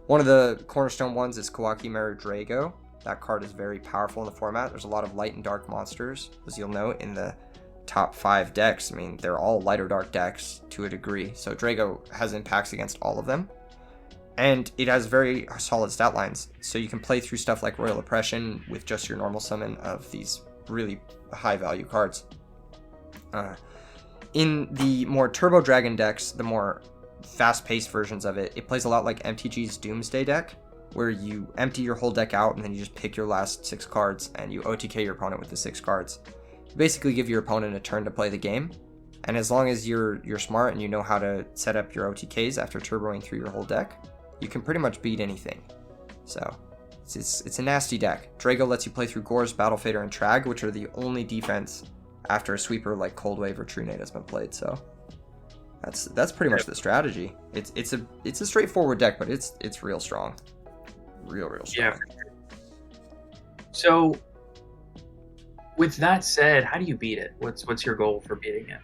One of the cornerstone ones is Kawaki Meru Drago. That card is very powerful in the format. There's a lot of light and dark monsters, as you'll note in the top 5 decks. I mean, they're all light or dark decks to a degree, so Drago has impacts against all of them, and it has very solid stat lines, so you can play through stuff like Royal Oppression with just your normal summon of these really high value cards. In the more Turbo Dragon decks, the more fast-paced versions of it. It plays a lot like MTG's Doomsday deck, where you empty your whole deck out and then you just pick your last 6 cards and you OTK your opponent with the 6 cards. You basically give your opponent a turn to play the game, and as long as you're smart and you know how to set up your OTKs after turboing through your whole deck, you can pretty much beat anything. So it's a nasty deck. Drago lets you play through Gorz, Battle Fader, and Trag, which are the only defense after a sweeper like Cold Wave or True Nade has been played. So that's pretty much the strategy. It's a straightforward deck, but it's real strong. Real strong. Yeah. So with that said, how do you beat it? What's your goal for beating it?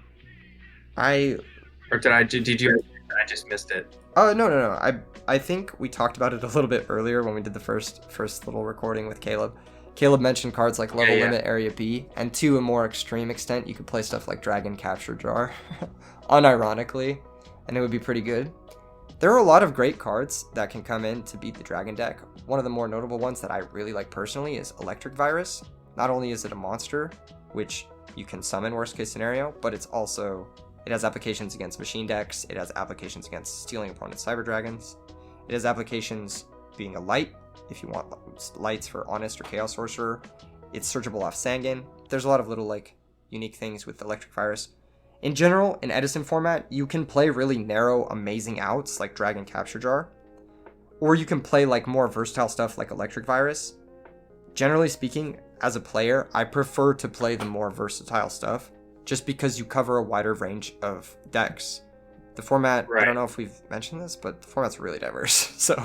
I just missed it? Oh, no. I think we talked about it a little bit earlier when we did the first little recording with Caleb. Caleb mentioned cards like Level Limit, Area B, and to a more extreme extent, you could play stuff like Dragon Capture Jar, unironically, and it would be pretty good. There are a lot of great cards that can come in to beat the Dragon deck. One of the more notable ones that I really like personally is Electric Virus. Not only is it a monster, which you can summon worst case scenario, but it has applications against machine decks, it has applications against stealing opponent's Cyber Dragons, it has applications being a light, if you want lights for Honest or Chaos Sorcerer, it's searchable off Sangan. There's a lot of little unique things with Electric Virus. In general, in Edison format, you can play really narrow, amazing outs like Dragon Capture Jar, or you can play more versatile stuff like Electric Virus. Generally speaking, as a player, I prefer to play the more versatile stuff, just because you cover a wider range of decks. The format, right. I don't know if we've mentioned this, but the format's really diverse. So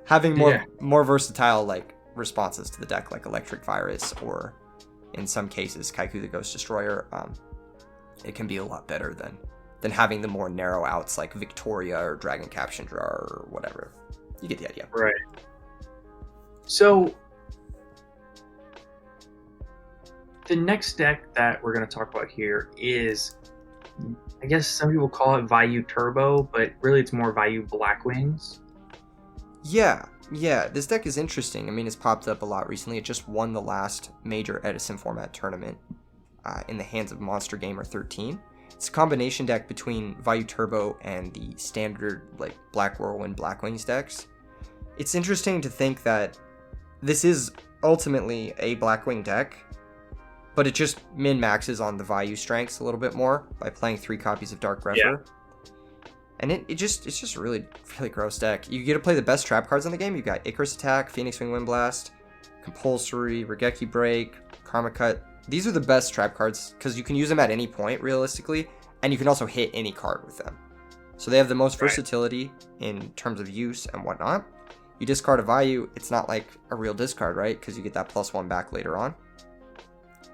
having more versatile responses to the deck, like Electric Virus, or in some cases Kaiku the Ghost Destroyer, it can be a lot better than having the more narrow outs like Victoria or Dragon Capture Jar or whatever. You get the idea. Right. So the next deck that we're going to talk about here is, I guess some people call it Vayu Turbo, but really it's more Vayu Blackwings. Yeah, this deck is interesting. I mean, it's popped up a lot recently. It just won the last major Edison format tournament in the hands of Monster Gamer 13. It's a combination deck between Vayu Turbo and the standard Black Whirlwind Blackwings decks. It's interesting to think that this is ultimately a Blackwing deck, but it just min-maxes on the Vayu strengths a little bit more by playing 3 copies of Dark Grepher. Yeah. And it's just a really, really gross deck. You get to play the best trap cards in the game. You've got Icarus Attack, Phoenix Wing Wind Blast, Compulsory, Regeki Break, Karma Cut. These are the best trap cards because you can use them at any point, realistically, and you can also hit any card with them. So they have the most versatility in terms of use and whatnot. You discard a Vayu, it's not like a real discard, right? Because you get that +1 back later on.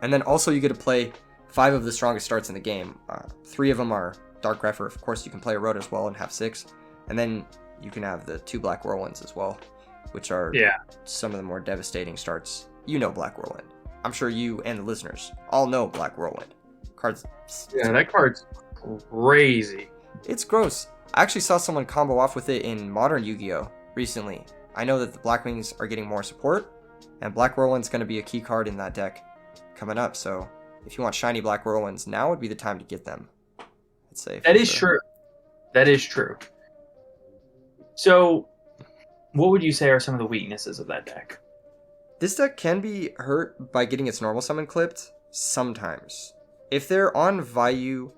And then also you get to play 5 of the strongest starts in the game. 3 of them are Dark Grepher. Of course, you can play a Road as well and have 6. And then you can have the 2 Black Whirlwinds as well, which are some of the more devastating starts. You know Black Whirlwind. I'm sure you and the listeners all know Black Whirlwind. Yeah, that card's crazy. It's gross. I actually saw someone combo off with it in Modern Yu-Gi-Oh! Recently. I know that the Blackwings are getting more support, and Black Whirlwind's going to be a key card in that deck coming up, so if you want shiny Black Whirlwinds, now would be the time to get them. I'd say. That is true. That is true. So, what would you say are some of the weaknesses of that deck? This deck can be hurt by getting its normal summon clipped, sometimes. If they're on Vayu,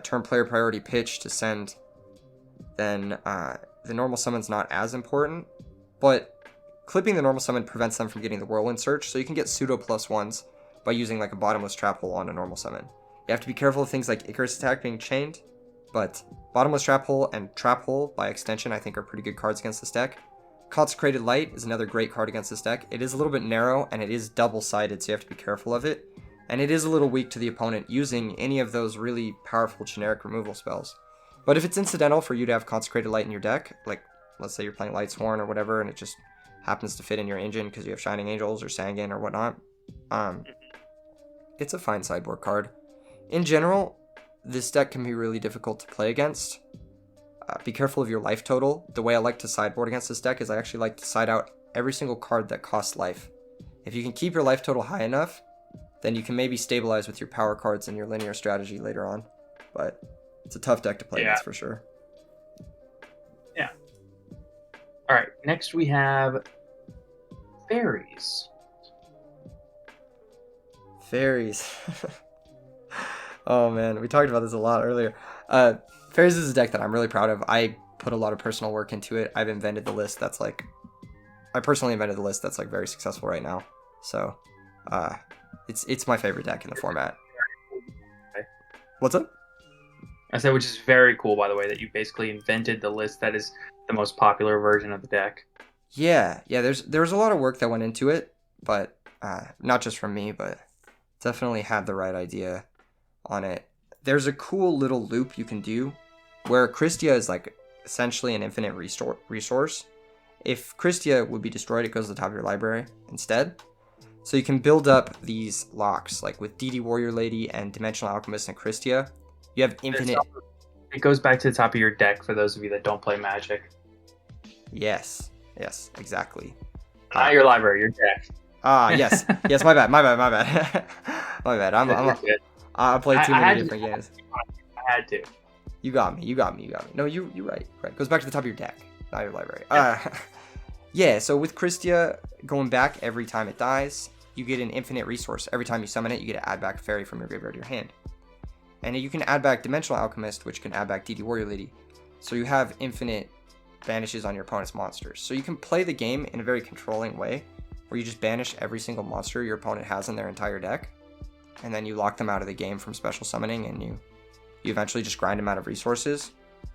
turn player priority pitch to send, then the normal summon's not as important, but clipping the normal summon prevents them from getting the Whirlwind Search, so you can get pseudo +1s by using a bottomless trap hole on a normal summon. You have to be careful of things like Icarus Attack being chained, but bottomless trap hole and trap hole by extension I think are pretty good cards against this deck. Consecrated Light is another great card against this deck. It is a little bit narrow and it is double-sided, so you have to be careful of it. And it is a little weak to the opponent using any of those really powerful generic removal spells. But if it's incidental for you to have Consecrated Light in your deck, like let's say you're playing Light's Horn or whatever and it just happens to fit in your engine because you have Shining Angels or Sangan or whatnot, it's a fine sideboard card. In general, this deck can be really difficult to play against. Be careful of your life total. The way I like to sideboard against this deck is I actually like to side out every single card that costs life. If you can keep your life total high enough, then you can maybe stabilize with your power cards and your linear strategy later on. But It's a tough deck to play, that's for sure. Yeah. All right, next we have fairies. Fairies. Oh man, we talked about this a lot earlier. Fairies is a deck that I'm really proud of. I put a lot of personal work into it. I personally invented the list that's like very successful right now. So, it's my favorite deck in the format. What's up? I said, which is very cool, by the way, that you basically invented the list that is the most popular version of the deck. Yeah. There's a lot of work that went into it, but not just from me, but definitely had the right idea on it. There's a cool little loop you can do where Christia is like essentially an infinite resource. If Christia would be destroyed, it goes to the top of your library instead. So you can build up these locks, like with DD Warrior Lady and Dimensional Alchemist and Christia. You have infinite... It goes back to the top of your deck for those of you that don't play Magic. Yes, exactly. Not your library, your deck. Yes, my bad. My bad. I played too many different games. I had to. You got me. No, you're right. Goes back to the top of your deck, not your library. Yeah, so with Christia, going back every time it dies, you get an infinite resource. Every time you summon it, you get to add back a fairy from your graveyard to your hand. And you can add back Dimensional Alchemist, which can add back DD Warrior Lady. So you have infinite banishes on your opponent's monsters. So you can play the game in a very controlling way, where you just banish every single monster your opponent has in their entire deck, and then you lock them out of the game from special summoning, and you eventually just grind them out of resources.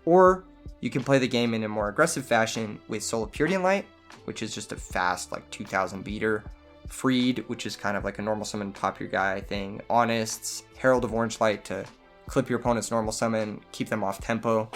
Or you can play the game in a more aggressive fashion with Soul of Purity and Light, which is just a fast, like 2000 beater. Freed, which is kind of like a normal summon top your guy thing. Honest's, Herald of Orange Light to clip your opponent's normal summon, keep them off tempo.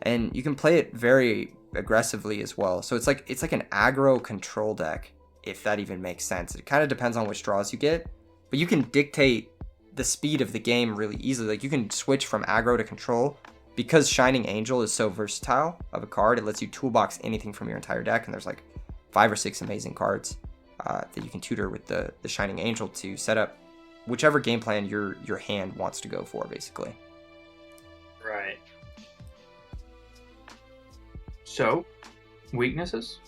And you can play it very aggressively as well. So it's like an aggro control deck, if that even makes sense. It kind of depends on which draws you get, but you can dictate the speed of the game really easily. Like you can switch from aggro to control. Because Shining Angel is so versatile of a card, it lets you toolbox anything from your entire deck, and there's like 5 or 6 amazing cards that you can tutor with the Shining Angel to set up whichever game plan your hand wants to go for, basically. Right. So, weaknesses?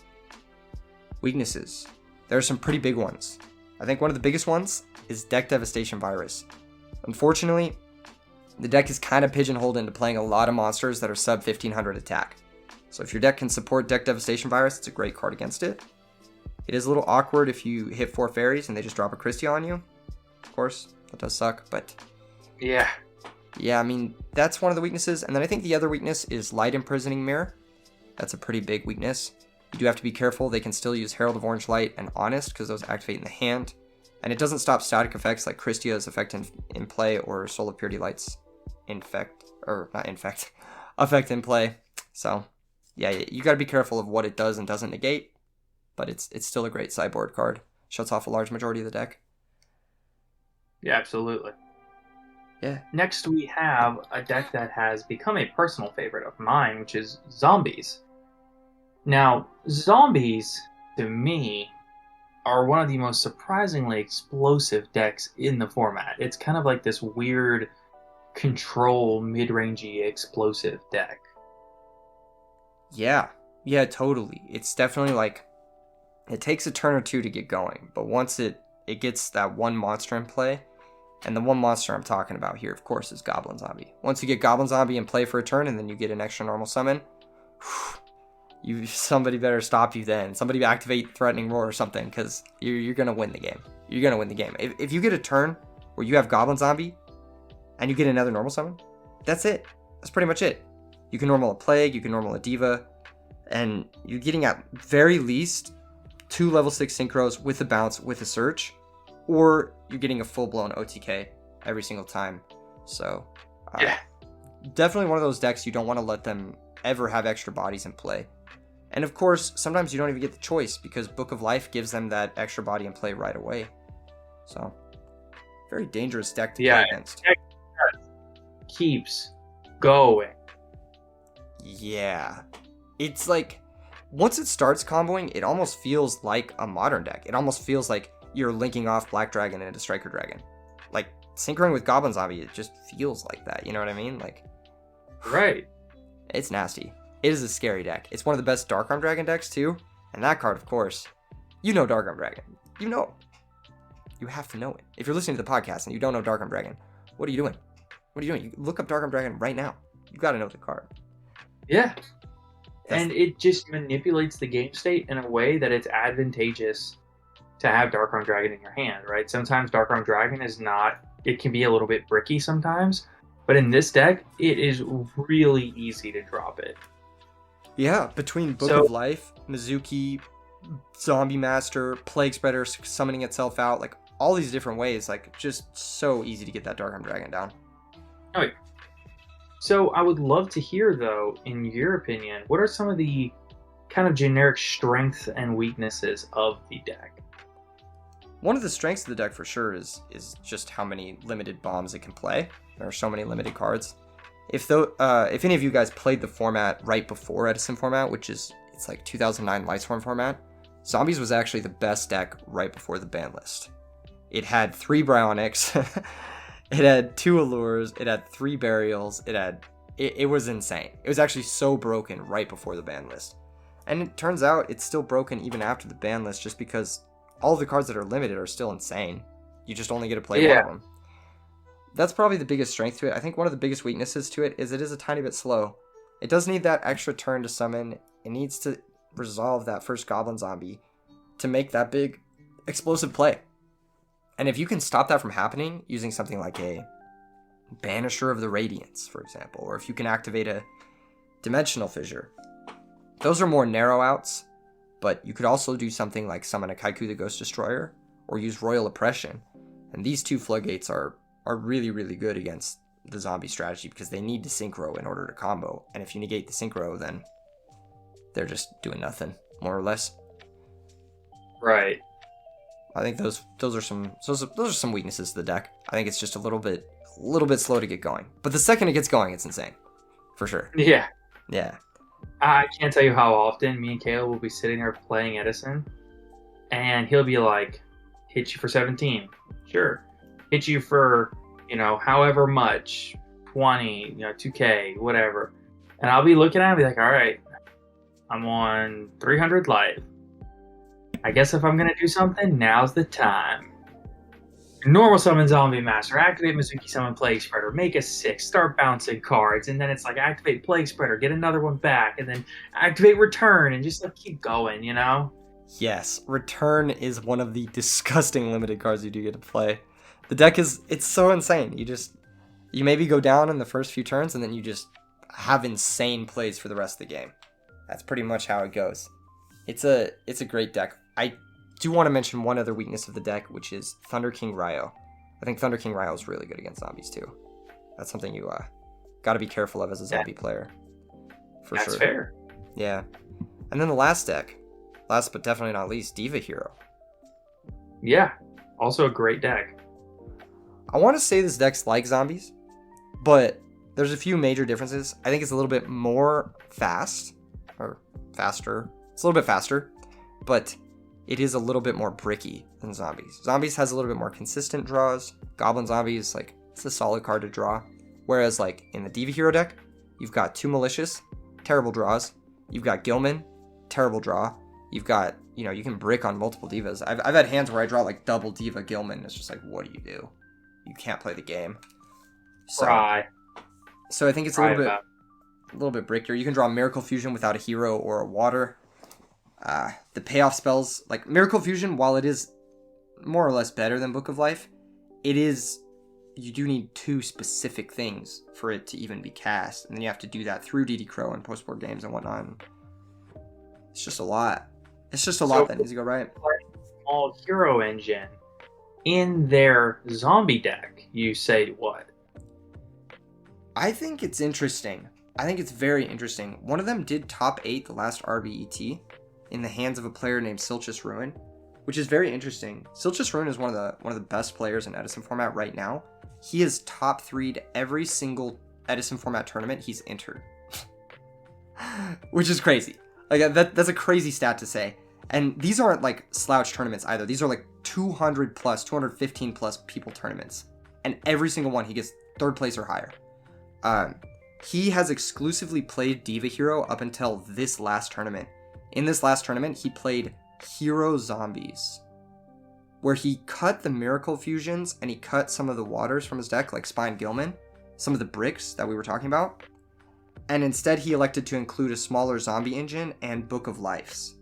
Weaknesses. There are some pretty big ones. I think one of the biggest ones is Deck Devastation Virus. Unfortunately, the deck is kind of pigeonholed into playing a lot of monsters that are sub 1500 attack. So if your deck can support Deck Devastation Virus, it's a great card against it. It is a little awkward if you hit 4 fairies and they just drop a Christie on you. Of course, that does suck, but... Yeah, I mean, that's one of the weaknesses. And then I think the other weakness is Light Imprisoning Mirror. That's a pretty big weakness. You do have to be careful. They can still use Herald of Orange Light and Honest, because those activate in the hand. And it doesn't stop static effects like Christia's effect in play or Soul of Purity Light's effect in play. So, yeah, you got to be careful of what it does and doesn't negate. But it's still a great sideboard card. Shuts off a large majority of the deck. Yeah, absolutely. Yeah. Next, we have a deck that has become a personal favorite of mine, which is Zombies. Now, Zombies, to me, are one of the most surprisingly explosive decks in the format. It's kind of like this weird control mid-rangey explosive deck. Yeah, totally. It's definitely like, it takes a turn or two to get going, but once it gets that one monster in play, and the one monster I'm talking about here, of course, is Goblin Zombie. Once you get Goblin Zombie in play for a turn, and then you get an extra normal summon, somebody better stop you then. Somebody activate Threatening Roar or something, because you're going to win the game. You're going to win the game. If you get a turn where you have Goblin Zombie, and you get another normal summon, that's it. That's pretty much it. You can normal a Plague, you can normal a Diva, and you're getting at very least 2 level 6 synchros with a bounce, with a search, or you're getting a full-blown OTK every single time. So, definitely one of those decks you don't want to let them ever have extra bodies in play. And of course, sometimes you don't even get the choice, because Book of Life gives them that extra body in play right away. So, very dangerous deck to play against. Keeps going. Yeah. It's like, once it starts comboing, it almost feels like a modern deck. It almost feels like you're linking off Black Dragon into Striker Dragon. Like, synchroning with Goblin Zombie, it just feels like that, you know what I mean? Like, Right. It's nasty. It is a scary deck. It's one of the best Dark Arm Dragon decks too. And that card, of course, you know Dark Arm Dragon. You know. You have to know it. If you're listening to the podcast and you don't know Dark Arm Dragon, what are you doing? What are you doing? You look up Dark Arm Dragon right now. You got to know the card. Yeah. And it just manipulates the game state in a way that it's advantageous to have Dark Arm Dragon in your hand, right? Sometimes Dark Arm Dragon is not, it can be a little bit bricky sometimes, but in this deck, it is really easy to drop it. Yeah, between Book of Life, Mizuki, Zombie Master, Plague Spreader summoning itself out, like all these different ways, like just so easy to get that Dark Arm Dragon down. Oh, yeah. So I would love to hear, though, in your opinion, what are some of the kind of generic strengths and weaknesses of the deck? One of the strengths of the deck for sure is just how many limited bombs it can play. There are so many limited cards. If any of you guys played the format right before Edison Format, which is it's like 2009 Lightsworn format, Zombies was actually the best deck right before the ban list. It had 3 Bryonics, it had 2 Allures, it had 3 Burials, it was insane. It was actually so broken right before the ban list. And it turns out it's still broken even after the ban list just because all of the cards that are limited are still insane. You just only get to play one of them. That's probably the biggest strength to it. I think one of the biggest weaknesses to it is a tiny bit slow. It does need that extra turn to summon. It needs to resolve that first Goblin Zombie to make that big explosive play. And if you can stop that from happening using something like a Banisher of the Radiance, for example, or if you can activate a Dimensional Fissure, those are more narrow outs, but you could also do something like summon a Kaiku the Ghost Destroyer or use Royal Oppression. And these 2 floodgates are really, really good against the zombie strategy because they need to synchro in order to combo. And if you negate the synchro, then they're just doing nothing, more or less. Right. I think those are some weaknesses to the deck. I think it's just a little bit slow to get going. But the second it gets going, it's insane. For sure. Yeah. Yeah. I can't tell you how often me and Caleb will be sitting there playing Edison, and he'll be like, hit you for 17. Sure. Hit you for, however much, 20, 2K, whatever. And I'll be looking at him and be like, all right, I'm on 300 life. I guess if I'm going to do something, now's the time. Normal summon Zombie Master, activate Mizuki Summon Plague Spreader, make a 6, start bouncing cards, and then it's like activate Plague Spreader, get another one back, and then activate Return, and just keep going, Yes, Return is one of the disgusting limited cards you do get to play. The deck it's so insane. You maybe go down in the first few turns, and then you just have insane plays for the rest of the game. That's pretty much how it goes. It's a great deck. I do want to mention one other weakness of the deck, which is Thunder King Ryo. I think Thunder King Ryo is really good against zombies too. That's something you got to be careful of as a zombie player. For That's sure. fair. Yeah. And then the last deck, last but definitely not least, Diva Hero. Yeah, also a great deck. I want to say this deck's like zombies, but there's a few major differences. I think it's a little bit more faster. It's a little bit faster, but it is a little bit more bricky than Zombies. Zombies has a little bit more consistent draws. Goblin Zombies, it's a solid card to draw. Whereas, in the Diva Hero deck, you've got 2 Malicious, terrible draws. You've got Gilman, terrible draw. You've got, you can brick on multiple Divas. I've had hands where I draw, double Diva Gilman. It's just what do? You can't play the game. So I think it's a little bit brickier. You can draw Miracle Fusion without a hero or a water. The payoff spells, Miracle Fusion, while it is more or less better than Book of Life, you do need 2 specific things for it to even be cast, and then you have to do that through DD Crow and post-board games and whatnot. It's just a lot. It's just a lot that needs to go right. Small hero engine in their zombie deck, you say what? I think it's interesting. I think it's very interesting. One of them did top 8 the last RBET in the hands of a player named Silchus Ruin, which is very interesting. Silchus Ruin is one of the best players in Edison Format right now. He is top 3'd every single Edison Format tournament he's entered, which is crazy. That's a crazy stat to say. And these aren't slouch tournaments either. These are 200 plus, 215 plus people tournaments, and every single one he gets 3rd place or higher. He has exclusively played Diva Hero up until this last tournament. In this last tournament, he played Hero Zombies, where he cut the Miracle Fusions and he cut some of the waters from his deck, like Spine Gilman, some of the bricks that we were talking about, and instead he elected to include a smaller zombie engine and Book of Lives.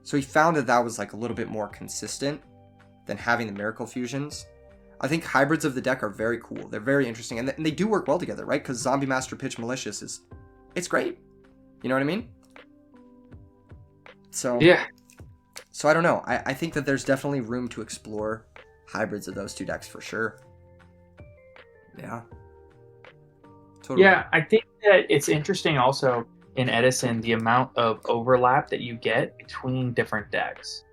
So he found that that was like a little bit more consistent than having the Miracle Fusions. I think hybrids of the deck are very cool. They're very interesting, and they do work well together, right? Because Zombie Master Pitch Malicious it's great. You know what I mean? So Yeah. So I don't know. I think that there's definitely room to explore hybrids of those two decks for sure. Yeah. Totally. Yeah, I think that it's interesting also in Edison the amount of overlap that you get between different decks.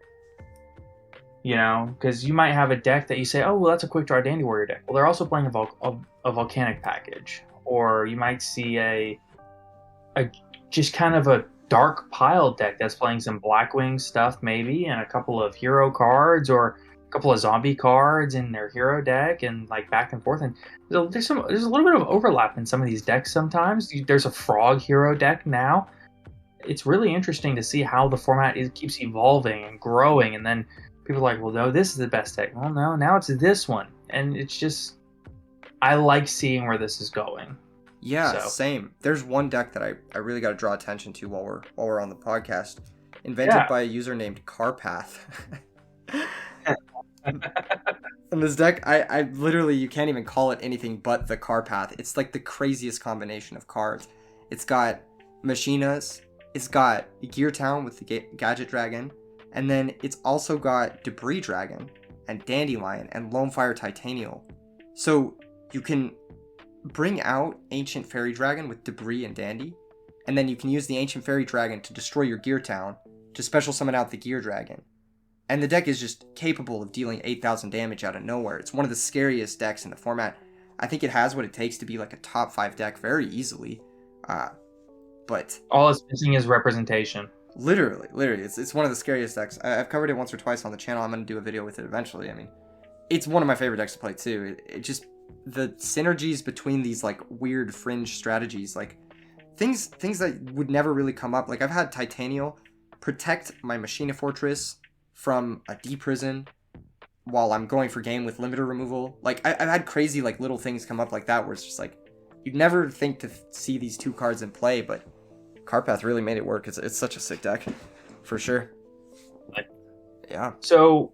You know, because you might have a deck that you say, oh, well, that's a quick draw Dandy Warrior deck. Well, they're also playing a volcanic package. Or you might see a just kind of a dark pile deck that's playing some Blackwing stuff maybe, and a couple of hero cards or a couple of zombie cards in their hero deck, and like back and forth. And there's a little bit of overlap in some of these decks sometimes. There's a frog hero deck now. It's really interesting to see how the format keeps evolving and growing, and then people are like, well, no, this is the best deck. Well, no, now it's this one. And it's just, I like seeing where this is going. Yeah, same. There's one deck that I really got to draw attention to while we're on the podcast. Invented by a user named Carpath. And this deck, I literally, you can't even call it anything but the Carpath. It's like the craziest combination of cards. It's got Machinas, it's got Gear Town with the Gadget Dragon, and then it's also got Debris Dragon and Dandelion and Lonefire Titanial. So you can bring out Ancient Fairy Dragon with Debris and Dandy, and then you can use the Ancient Fairy Dragon to destroy your Gear Town to special summon out the Gear Dragon. And the deck is just capable of dealing 8,000 damage out of nowhere. It's one of the scariest decks in the format. I think it has what it takes to be like a top 5 deck very easily. But all it's missing is representation. Literally, it's one of the scariest decks. I've covered it once or twice on the channel. I'm going to do a video with it eventually. I mean, it's one of my favorite decks to play too. It just, the synergies between these like weird fringe strategies, like things that would never really come up. Like I've had Titanial protect my Machina Fortress from a D-Prison while I'm going for game with limiter removal. Like I've had crazy like little things come up like that where it's just like, you'd never think to see these two cards in play, but Carpath really made it work. It's such a sick deck, for sure. Yeah. So,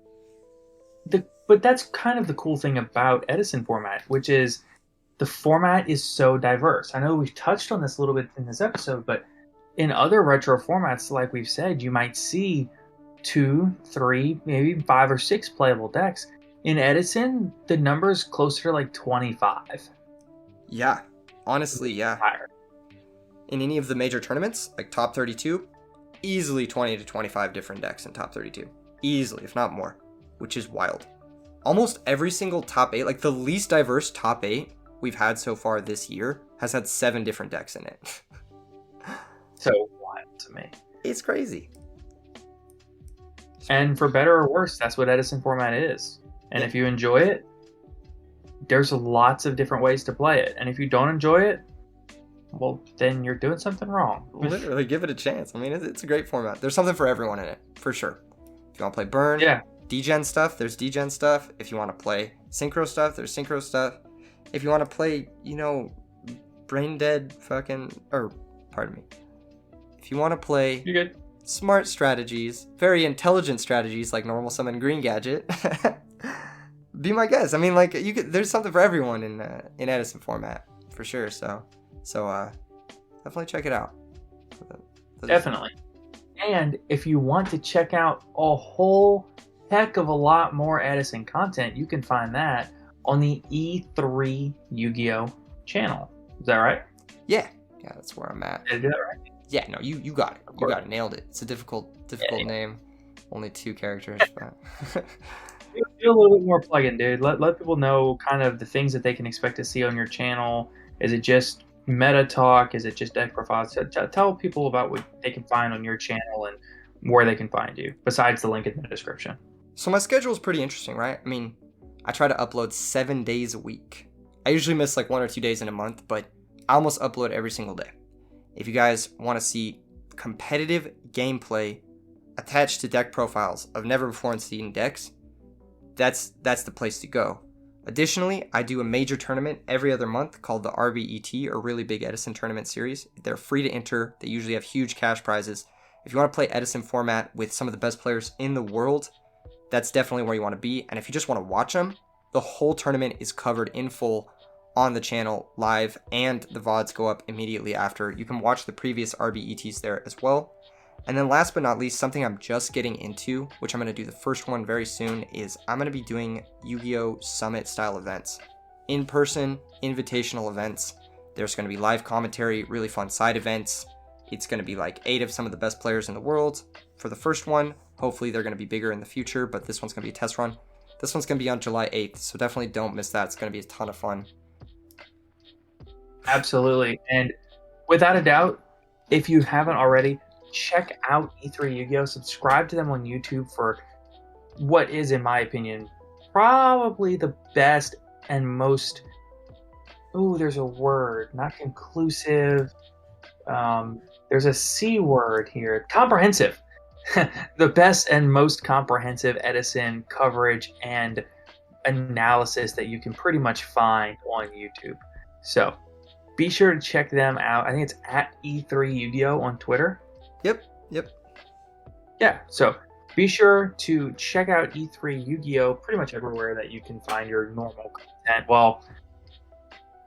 but that's kind of the cool thing about Edison format, which is the format is so diverse. I know we've touched on this a little bit in this episode, but in other retro formats, like we've said, you might see 2, 3, maybe 5 or 6 playable decks. In Edison, the number is closer to like 25. Yeah, honestly, yeah. Higher. In any of the major tournaments, like top 32, easily 20 to 25 different decks in top 32. Easily, if not more, which is wild. Almost every single top 8, like the least diverse top 8 we've had so far this year, has had 7 different decks in it. So wild to me. It's crazy. And for better or worse, that's what Edison format is. And if you enjoy it, there's lots of different ways to play it. And if you don't enjoy it, well, then you're doing something wrong. Literally, give it a chance. I mean, it's a great format. There's something for everyone in it, for sure. If you want to play Burn, Degen stuff, there's Degen stuff. If you want to play Synchro stuff, there's Synchro stuff. If you want to play, brain dead pardon me. If you want to play You're good. Smart strategies, very intelligent strategies like Normal Summon Green Gadget, be my guest. I mean, like, there's something for everyone in Edison format, for sure. So definitely check it out. Definitely. And if you want to check out a whole heck of a lot more Edison content, you can find that on the E3Yugioh channel. Is that right? Yeah, that's where I'm at. Did I do that right? Yeah, no, you got it. You got it. Nailed it. It's a difficult name. Only 2 characters, but do a little bit more plug-in, dude. Let people know kind of the things that they can expect to see on your channel. Is it just meta talk? Is it just deck profiles? Tell people about what they can find on your channel and where they can find you, besides the link in the description. So my schedule is pretty interesting, right? I mean, I try to upload 7 days a week. I usually miss like 1 or 2 days in a month, but I almost upload every single day. If you guys want to see competitive gameplay attached to deck profiles of never before seen decks, that's the place to go. Additionally, I do a major tournament every other month called the RBET, or Really Big Edison Tournament Series. They're free to enter. They usually have huge cash prizes. If you want to play Edison format with some of the best players in the world, that's definitely where you want to be. And if you just want to watch them, the whole tournament is covered in full on the channel live, and the VODs go up immediately after. You can watch the previous RBETs there as well. And then last but not least, something I'm just getting into, which I'm going to do the first one very soon, is I'm going to be doing Yu-Gi-Oh! Summit style events. In-person, invitational events. There's going to be live commentary, really fun side events. It's going to be like 8 of some of the best players in the world for the first one. Hopefully they're going to be bigger in the future, but this one's going to be a test run. This one's going to be on July 8th, so definitely don't miss that. It's going to be a ton of fun. Absolutely. And without a doubt, if you haven't already, check out E3Yugioh. Subscribe to them on YouTube for what is, in my opinion, probably the best and most... Ooh, there's a word. Not conclusive. There's a C word here. Comprehensive. The best and most comprehensive Edison coverage and analysis that you can pretty much find on YouTube. So be sure to check them out. I think it's at E3Yugioh on Twitter. Yep. Yeah, so be sure to check out E3Yugioh pretty much everywhere that you can find your normal content. Well,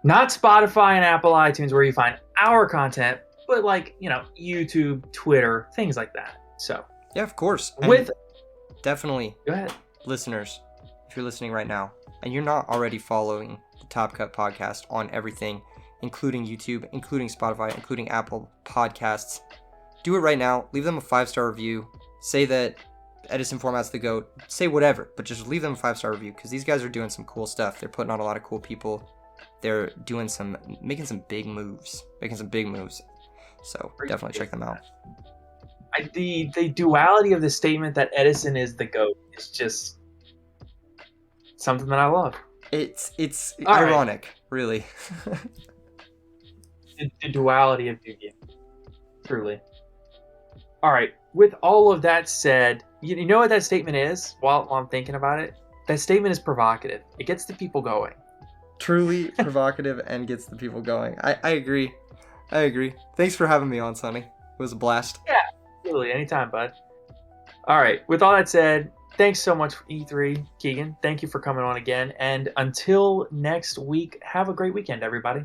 not Spotify and Apple iTunes where you find our content, but like, YouTube, Twitter, things like that. So yeah, of course. With definitely, go ahead, listeners, if you're listening right now and you're not already following the Top Cut podcast on everything, including YouTube, including Spotify, including Apple Podcasts, do it right now. Leave them a 5-star review. Say that Edison Format's the GOAT. Say whatever, but just leave them a 5-star review, because these guys are doing some cool stuff. They're putting on a lot of cool people. They're making some big moves. So definitely check them out. The duality of the statement that Edison is the GOAT is just something that I love. It's All ironic, right. Really. The duality of Yu-Gi-Oh! Truly. All right. With all of that said, you know what that statement is? While I'm thinking about it, that statement is provocative. It gets the people going. Truly provocative and gets the people going. I agree. Thanks for having me on, Sonny. It was a blast. Yeah, absolutely. Anytime, bud. All right. With all that said, thanks so much, E3, Keegan. Thank you for coming on again. And until next week, have a great weekend, everybody.